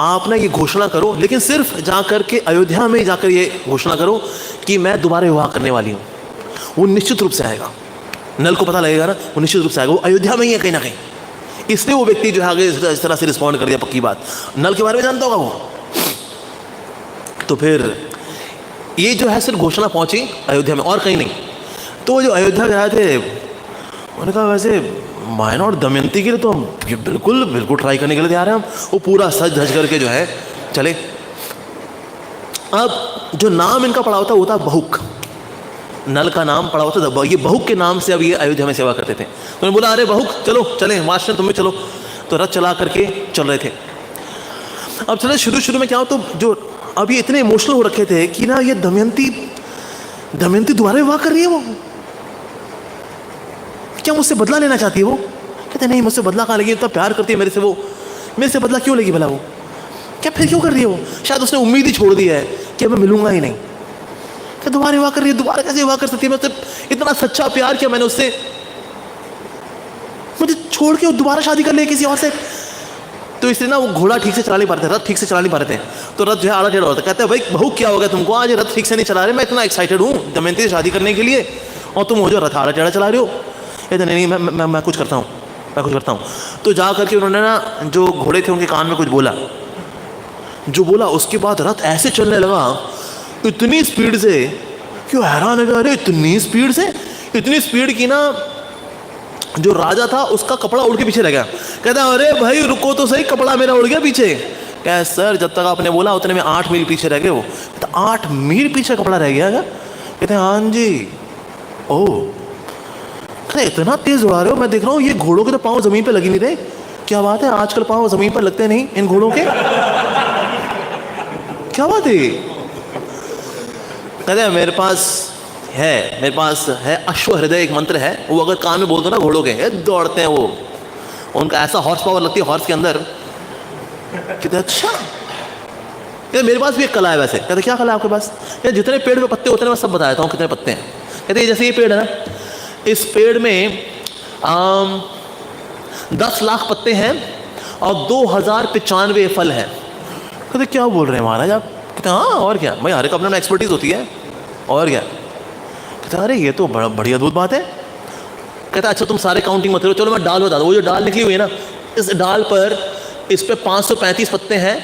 आप ना ये घोषणा करो, लेकिन सिर्फ जाकर के अयोध्या में जाकर ये घोषणा करो कि मैं दोबारा विवाह करने वाली हूँ। वो निश्चित रूप से आएगा, नल को पता लगेगा ना, वो निश्चित रूप से आएगा। वो अयोध्या में ही है कहीं ना कहीं, इसलिए वो व्यक्ति जो है आगे इस तरह से रिस्पॉन्ड कर दिया। पक्की बात, नल के बारे में जानता होगा वो। तो फिर ये जो है सिर्फ घोषणा पहुंची अयोध्या में और कहीं नहीं। तो जो अयोध्या गए थे उन्होंने कहा वैसे मायना और दमयंती के लिए तो हम बिल्कुल बिल्कुल ट्राई करने के लिए तैयार हैं हम। वो पूरा सज धज करके जो है चले। अब जो नाम इनका पड़ा होता वो था बहुक, नल का नाम पड़ा होता था। ये बहुक के नाम से अब ये अयोध्या में सेवा करते थे। तो उन्होंने बोला अरे बहुक चलो चले, मास्टर तुम्हें चलो। तो रथ चला करके चल रहे थे। अब चले शुरू में क्या हो, तो जो अब ये इतने इमोशनल हो रखे थे कि ना ये दमयंती दोबारा विवाह कर रही है। वो क्या मुझसे बदला लेना चाहती है वो? कहते नहीं मुझसे बदला कहाँ लेगी, इतना प्यार करती है मेरे से, वो मेरे से बदला क्यों लेगी भला? वो क्या फिर क्यों कर रही है वो? शायद उसने उम्मीद ही छोड़ दी है कि मैं मिलूंगा ही नहीं। क्या दोबारा विवाह कर रही है? दोबारा कैसे विवाह कर सकती है? मैं इतना सच्चा प्यार किया मैंने उससे, मुझे छोड़ के वो दोबारा शादी कर ले किसी और से। तो इसलिए ना वो घोड़ा ठीक से चला नहीं पा रहे थे, रथ ठीक से चला नहीं पा रहे थे। तो रथ जो है आड़ा टेढ़ा होता। कहते हैं भाई बहू क्या हो गया तुमको, आज रथ ठीक से नहीं चला रहे, मैं इतना एक्साइटेड हूँ दमयंती से शादी करने के लिए और तुम हो जो रथ आड़ा टेढ़ा चला रहे हो। कहते नहीं मैं कुछ करता हूँ। तो जा करके उन्होंने ना जो घोड़े थे उनके कान में कुछ बोला, जो बोला उसके बाद रथ ऐसे चलने लगा इतनी स्पीड से, क्यों हैरान है, अरे इतनी स्पीड की ना जो राजा था उसका कपड़ा उड़ के पीछे रह गया। कहता है अरे भाई रुको तो सही, कपड़ा मेरा उड़ गया पीछे। क्या सर जब तक आपने बोला उतने में 8 मील पीछे रह गए हो। तो 8 मील पीछे कपड़ा रह गया क्या? कहते हैं हाँ जी। ओह इतना तेज उड़ा रहे हो, मैं देख रहा हूँ ये घोड़ों के तो पाँव जमीन पे लगी नहीं रहे। क्या बात है, आजकल पाँव जमीन पर लगते नहीं इन घोड़ों के, क्या बात है? कहते हैं मेरे पास है अश्व हृदय, एक मंत्र है, वो अगर कान में बोल दो ना घोड़ों के दौड़ते हैं वो, उनका ऐसा हॉर्स पावर लगती है हॉर्स के अंदर। कहते अच्छा, कहते मेरे पास भी एक कला है वैसे। कहते क्या कला है आपके पास? कहते जितने पेड़ में पत्ते होते हैं मैं सब बता देता हूँ कितने पत्ते हैं। कहते जैसे ये पेड़ है ना, इस पेड़ में 10 लाख पत्ते हैं और 2095 फल हैं। कहते क्या बोल रहे हैं महाराज आप? कहते हाँ और क्या भाई, हर एक अपना एक्सपर्टीज होती है और क्या। कहते अरे ये तो बड़ी अद्भुत बात है। कहता अच्छा तुम सारे काउंटिंग मत करो, चलो मैं डाल बता दूँ। वो जो डाल निकली हुई है ना, इस डाल पर इस पे 535 पत्ते हैं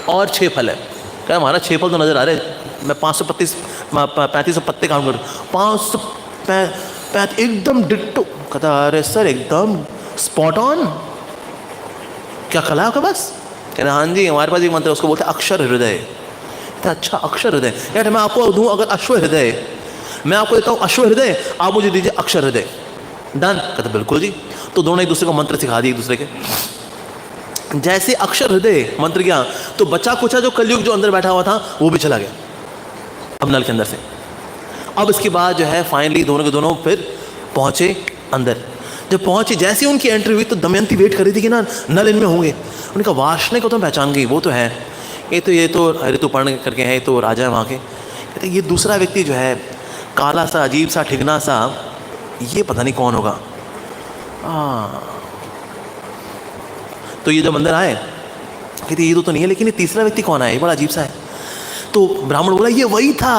और 6 फल है। कहता हमारा 6 फल तो नजर आ रहे, मैं 535 पत्ते काउंट करूँ, पैर एकदम डिट्टो। कहता अरे सर एकदम स्पॉट ऑन, क्या कला है आपके पास? कहते हाँ जी हमारे पास एक मंत्र है, उसको बोलते हैं अक्षर हृदय। कहते अच्छा अक्षर हृदय, यार मैं आपको दूँ अगर अश्व हृदय, मैं आपको देता हूँ अश्व हृदय, आप मुझे दीजिए अक्षर हृदय, डन? कहते बिल्कुल जी। तो दोनों एक दूसरे को मंत्र सिखा दिए एक दूसरे के। जैसे अक्षर हृदय मंत्र किया तो बचा कुचा जो कलयुग जो अंदर बैठा हुआ था वो भी चला गया अब नल के अंदर से। अब इसके बाद जो है फाइनली दोनों के दोनों फिर पहुंचे अंदर। जब पहुंचे जैसे उनकी एंट्री हुई तो दमयंती वेट कर रही थी कि ना नल इनमें होंगे। उनका वार्ष्णेय को तो पहचान गई, वो तो है, ये तो ऋतुपर्ण करके है, ये तो राजा है वहाँ के। कहते ये दूसरा व्यक्ति जो है काला सा अजीब सा ठिगना सा, ये पता नहीं कौन होगा। तो ये जब अंदर आए कहते ये तो नहीं है, लेकिन ये तीसरा व्यक्ति कौन है, ये बड़ा अजीब सा है। तो ब्राह्मण बोला ये वही था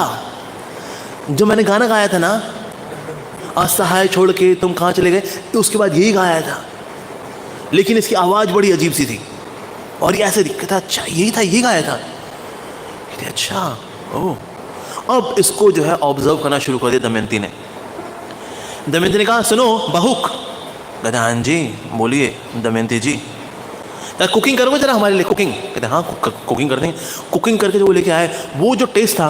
जो मैंने गाना गाया था ना, असहाय छोड़ के तुम कहाँ चले गए, तो उसके बाद यही गाया था, लेकिन इसकी आवाज़ बड़ी अजीब सी थी और ये ऐसे दिखता। अच्छा यही था, यही गाया था। कहते अच्छा ओह। अब इसको जो है ऑब्जर्व करना शुरू कर दिया दमयंती ने। दमयंती ने कहा सुनो बहुक। कहते हाँ जी बोलिए दमयंती जी। कुकिंग करोगे जरा हमारे लिए कुकिंग? कहते हाँ कुकिंग करते हैं। कुकिंग करके जो वो लेके आए वो जो टेस्ट था,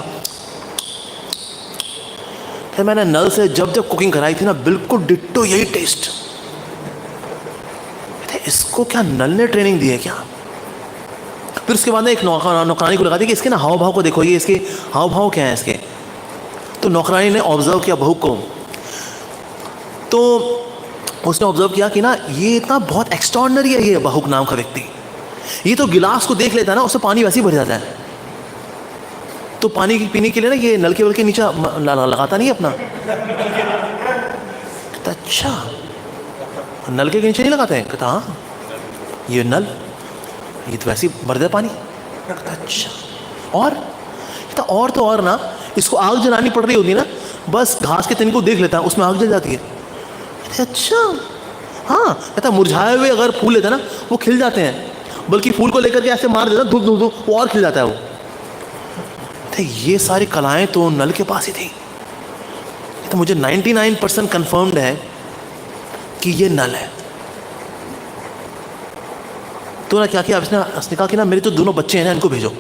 तो मैंने नल से जब जब कुकिंग कराई थी ना बिल्कुल डिट्टो यही टेस्ट। कहते इसको क्या नल ने ट्रेनिंग दी है क्या? फिर उसके बाद ना एक नौकरानी को लगा दी कि इसके ना हाव भाव को देखो, ये इसके हाव भाव क्या है इसके। तो नौकरानी ने ऑब्जर्व किया बहू को, तो उसने ऑब्जर्व किया कि ना ये इतना बहुत एक्स्ट्रॉर्डिनरी है ये बहुक नाम का व्यक्ति। ये तो गिलास को देख लेता है ना उससे पानी वैसे ही भर जाता है, तो पानी पीने के लिए ना ये नल के वल के नीचे लगाता नहीं अपना। कहता अच्छा नल के नीचे नहीं लगाते हैं? कहता हाँ ये नल ये तो वैसे ही भर देता पानी। कहता अच्छा और? कहता और तो और ना इसको आग जलानी पड़ रही होती ना, बस घास के तिनके को देख लेता है उसमें आग जल जाती है। अच्छा हाँ। कहता मुरझाए हुए अगर फूल लेते ना वो खिल जाते हैं, बल्कि फूल को लेकर के ऐसे मार देता धूप धूप धूप वो और खिल जाता है वो। तो ये सारी कलाएं तो नल के पास ही थी। तो मुझे 99% कंफर्म्ड है कि ये नल है। तो ना क्या किया उसने कहा कि ना मेरे तो दोनों बच्चे हैं ना इनको भेजो।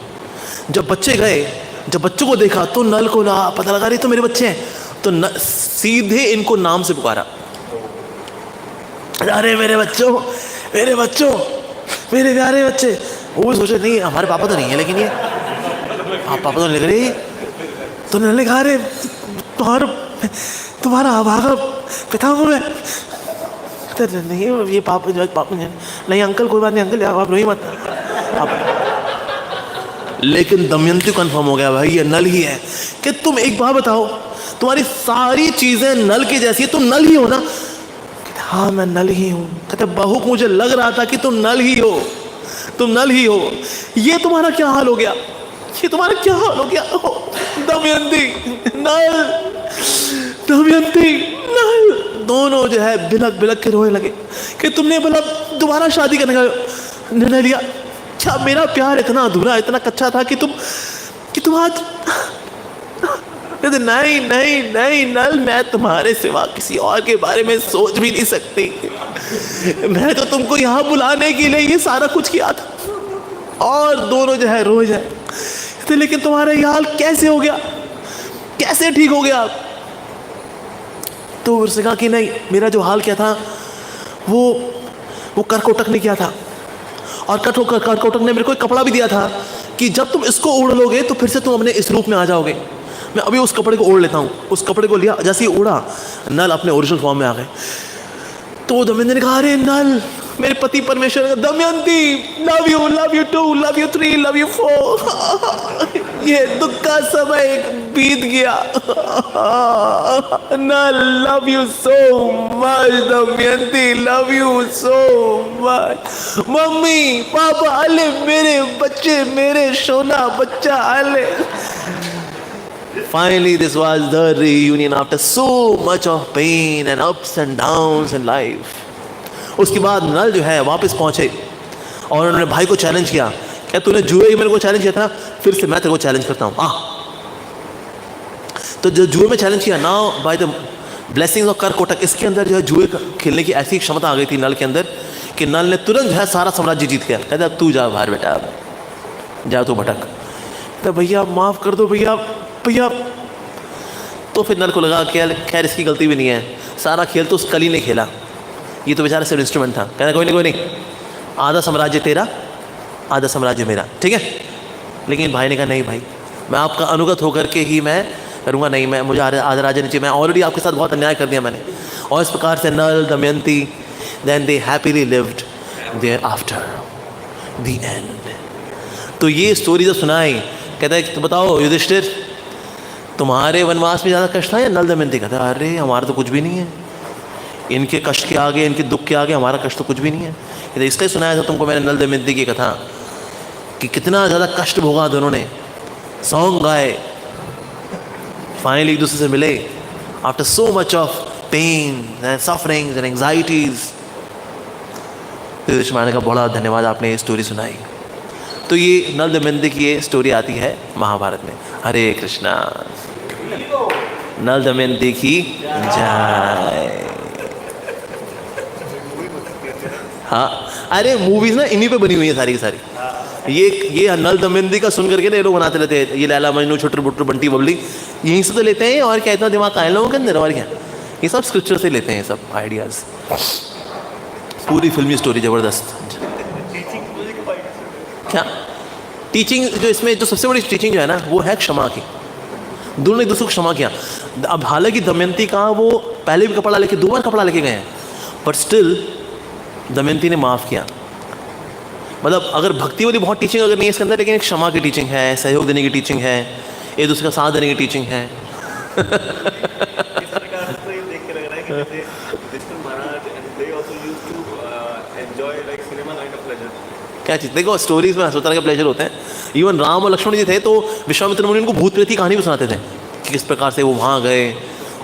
जब बच्चे गए, जब बच्चों को देखा तो नल को पता लगा रही तो मेरे बच्चे हैं, तो सीधे इनको नाम से पुकारा, अरे मेरे बच्चों मेरे बच्चों मेरे प्यारे बच्चे। वो सोचे नहीं हमारे पापा तो नहीं है, लेकिन ये आप पापा तो लग रहे। तो नल कहा अरे तुम्हारा अभागा पिता हूँ मैं। नहीं ये पापा नहीं अंकल कोई बात नहीं अंकल आप रोई मत आप। लेकिन दमयंती कंफर्म हो गया भाई ये नल ही है। कि तुम एक बात बताओ तुम्हारी सारी चीजें नल की जैसी है, तुम नल ही हो ना? हाँ मैं नल ही हूँ। कहते बहुक मुझे लग रहा था कि तुम नल ही हो, तुम नल ही हो। ये तुम्हारा क्या हाल हो गया, ये तुम्हारा क्या हाल हो गया? दमयंती नल, दमयंती नल दोनों जो है बिलक बिलक के रोने लगे कि तुमने मतलब दोबारा शादी करने का निर्णय लिया क्या? मेरा प्यार इतना अधूरा इतना कच्चा था कि तुम आज। नहीं नहीं नहीं नल मैं तुम्हारे सिवा किसी और के बारे में सोच भी नहीं सकती। मैं तो तुमको यहाँ बुलाने के लिए ये सारा कुछ किया था। और दोनों जो है रोज है तो लेकिन तुम्हारा ये हाल कैसे हो गया, कैसे ठीक हो गया? तो उसने कहा कि नहीं मेरा जो हाल क्या था वो करकोटक ने किया था, और करकोटक ने मेरे को एक कपड़ा भी दिया था कि जब तुम इसको ओढ़ लोगे तो फिर से तुम अपने इस रूप में आ जाओगे। मैं अभी उस कपड़े को ओढ़ लेता हूँ। उस कपड़े को लिया, जैसे ही ओढ़ा नल अपने ओरिजिनल फॉर्म में आ गए। तो दमयंती ने कहा अरे नल मेरे पति परमेश्वर। Damayanti love you 2 love you 3 love you 4। ये दुख का समय बीत गया। Nal love you so much Damayanti love you so much. Mummy papa अले मेरे बच्चे मेरे सोना बच्चा अले। Finally, this was the reunion after so much of pain and ups and downs in life. उसके बाद नल जो है वापस पहुंचे और उन्होंने भाई को चैलेंज किया, क्या तूने जुए ही मेरे को चैलेंज किया था, फिर से मैं तेरे को चैलेंज करता हूँ। तो जो जुए में चैलेंज किया, नाउ ब्लेसिंग्स और कर कोटक, इसके अंदर जो है जुए खेलने की ऐसी क्षमता आ गई थी नल के अंदर कि नल ने तुरंत जो है सारा साम्राज्य जीत गया। कहता अब तू जा बाहर बेटा, अब जा तू भटक। तो भैया माफ़ कर दो भैया भैया। तो फिर नल को लगा कि खैर इसकी गलती भी नहीं है, सारा खेल तो उस कली ने खेला, ये तो बेचारा सिर्फ इंस्ट्रूमेंट था। कहना कोई नहीं, आधा साम्राज्य तेरा आधा साम्राज्य मेरा, ठीक है। लेकिन भाई ने कहा नहीं भाई, मैं आपका अनुगत होकर के ही मैं करूँगा, नहीं मैं मुझे आधा राज्य नीचे, मैं ऑलरेडी आपके साथ बहुत अन्याय कर दिया मैंने। और इस प्रकार से Nal Damayanti then they happily lived there after the end. तो ये स्टोरी जब सुनाई, कहता है तो बताओ युधिष्ठिर, तुम्हारे वनवास में ज़्यादा कष्ट था या नल दमयंती का? था अरे हमारा तो कुछ भी नहीं है, इनके कष्ट के आगे, इनके दुख के आगे हमारा कष्ट तो कुछ भी नहीं है। कहते इसलिए सुनाया था तुमको मैंने नल दमयंती की कथा कि कितना ज़्यादा कष्ट भोगा दोनों ने, सॉन्ग गाए, फाइनली एक दूसरे से मिले after so much of pain and sufferings and anxieties. Yudhishthir Maharaj का बड़ा धन्यवाद, आपने ये स्टोरी सुनाई। तो ये नल दमयंती की ये स्टोरी आती है महाभारत में। हरे कृष्णा, नल दमयंती की जय। हाँ अरे मूवीज ना इन्हीं पे बनी हुई है सारी की सारी। ये नल दमयंती का सुन करके ना ये लोग बनाते रहते हैं, ये लैला मजनू छोटर बुट्टर बंटी बबली यहीं से तो लेते हैं। और क्या इतना दिमाग आए लोगों के अंदर, और क्या ये सब स्क्रिप्चर से लेते हैं सब आइडियाज। पूरी फिल्मी स्टोरी जबरदस्त। क्या टीचिंग जो इसमें जो सबसे बड़ी टीचिंग जो है ना वो है क्षमा की। दोनों ने एक दूसरे को क्षमा किया। अब हालांकि दमयंती का वो पहले भी कपड़ा लेके 2 बार कपड़ा लेके गए हैं, बट स्टिल दमयंती ने माफ़ किया। मतलब अगर भक्ति वाली बहुत टीचिंग अगर नहीं है इसके अंदर, लेकिन एक क्षमा की टीचिंग है, सहयोग देने की टीचिंग है, एक दूसरे का साथ देने की टीचिंग है। क्या चीज़ देखो, स्टोरीज में हर तरह के प्लेजर होते हैं। इवन राम और लक्ष्मण जी थे तो विश्वामित्र मुनि उनको भूत प्रेत की कहानी भी सुनाते थे कि किस प्रकार से वो वहाँ गए,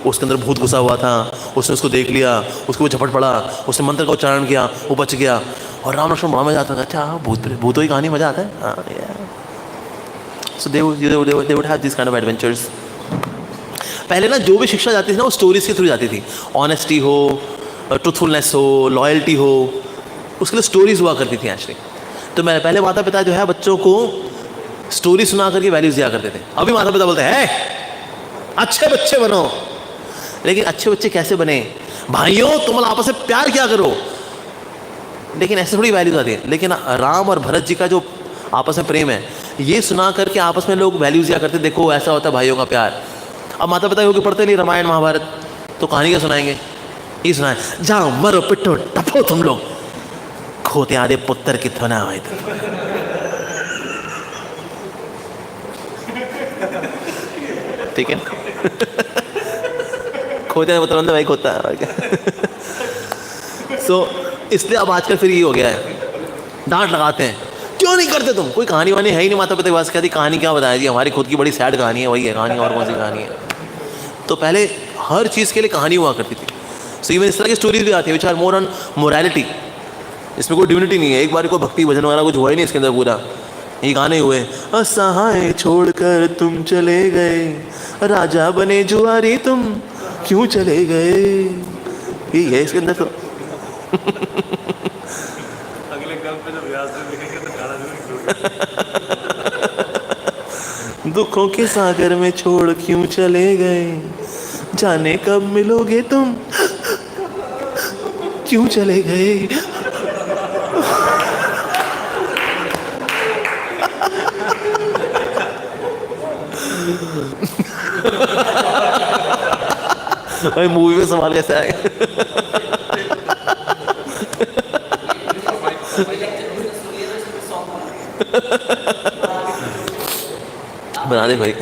उसके अंदर भूत घुसा हुआ था, उसने उसको देख लिया, उसको वो झपट पड़ा, उसने मंत्र का उच्चारण किया, वो बच गया। और राम लक्ष्मण बड़ा मजा आता था। अच्छा भूतों की कहानी मजा आता है। हाँ so they would have this kind of adventures. पहले ना जो भी शिक्षा जाती थी ना वो स्टोरीज के थ्रू जाती थी। ऑनेस्टी हो, ट्रूथफुलनेस हो, लॉयल्टी हो, उसके लिए स्टोरीज हुआ करती थी एक्चुअली। तो मैं पहले माता पिता जो है बच्चों को स्टोरी सुना करके वैल्यूज दिया करते थे। अभी माता पिता बोलते हैं अच्छे बच्चे बनो, लेकिन अच्छे बच्चे कैसे बने? भाइयों तुम आपस में प्यार क्या करो, लेकिन ऐसे थोड़ी वैल्यूज आती है। लेकिन राम और भरत जी का जो आपस में प्रेम है, ये सुना करके आपस में लोग वैल्यूज दिया करते, देखो ऐसा होता है भाइयों का प्यार। अब माता पिता क्योंकि पढ़ते नहीं रामायण महाभारत, तो कहानी क्या सुनाएंगे? ये सुनाए जाओ मरो पिटो टपो तुम लोग, खोते आधे पुत्र की थोना हुए थे। ठीक है खोते आधे पुत्र भाई खोता है। सो इसलिए अब आजकल फिर ये हो गया है, डांट लगाते हैं क्यों नहीं करते तुम? कोई कहानी वानी है ही नहीं माता पिता के पास, कहती कहानी क्या बताया जी, हमारी खुद की बड़ी सैड कहानी है, वही है कहानी, और कौन सी कहानी है। तो पहले हर चीज़ के लिए कहानी हुआ करती थी। सो इवन इस तरह की स्टोरीज भी आती है which are more on morality. इसमें कोई डिविनिटी नहीं है, एक बार कोई भक्ति भजन वगैरह कुछ हुआ ही नहीं इसके अंदर। पूरा ये गाने हुए, असहाय छोड़कर तुम चले गए, राजा बने जुआरी तुम क्यों चले गए, यही है इसके अंदर। तो अगले कल पे जब व्यास में लिखेंगे तो गाना दुखों के सागर में छोड़ क्यों चले गए, जाने कब मिलोगे तुम क्यों चले गए। भाई मूवी में सवाल कैसे आएगा? बना दे भाई।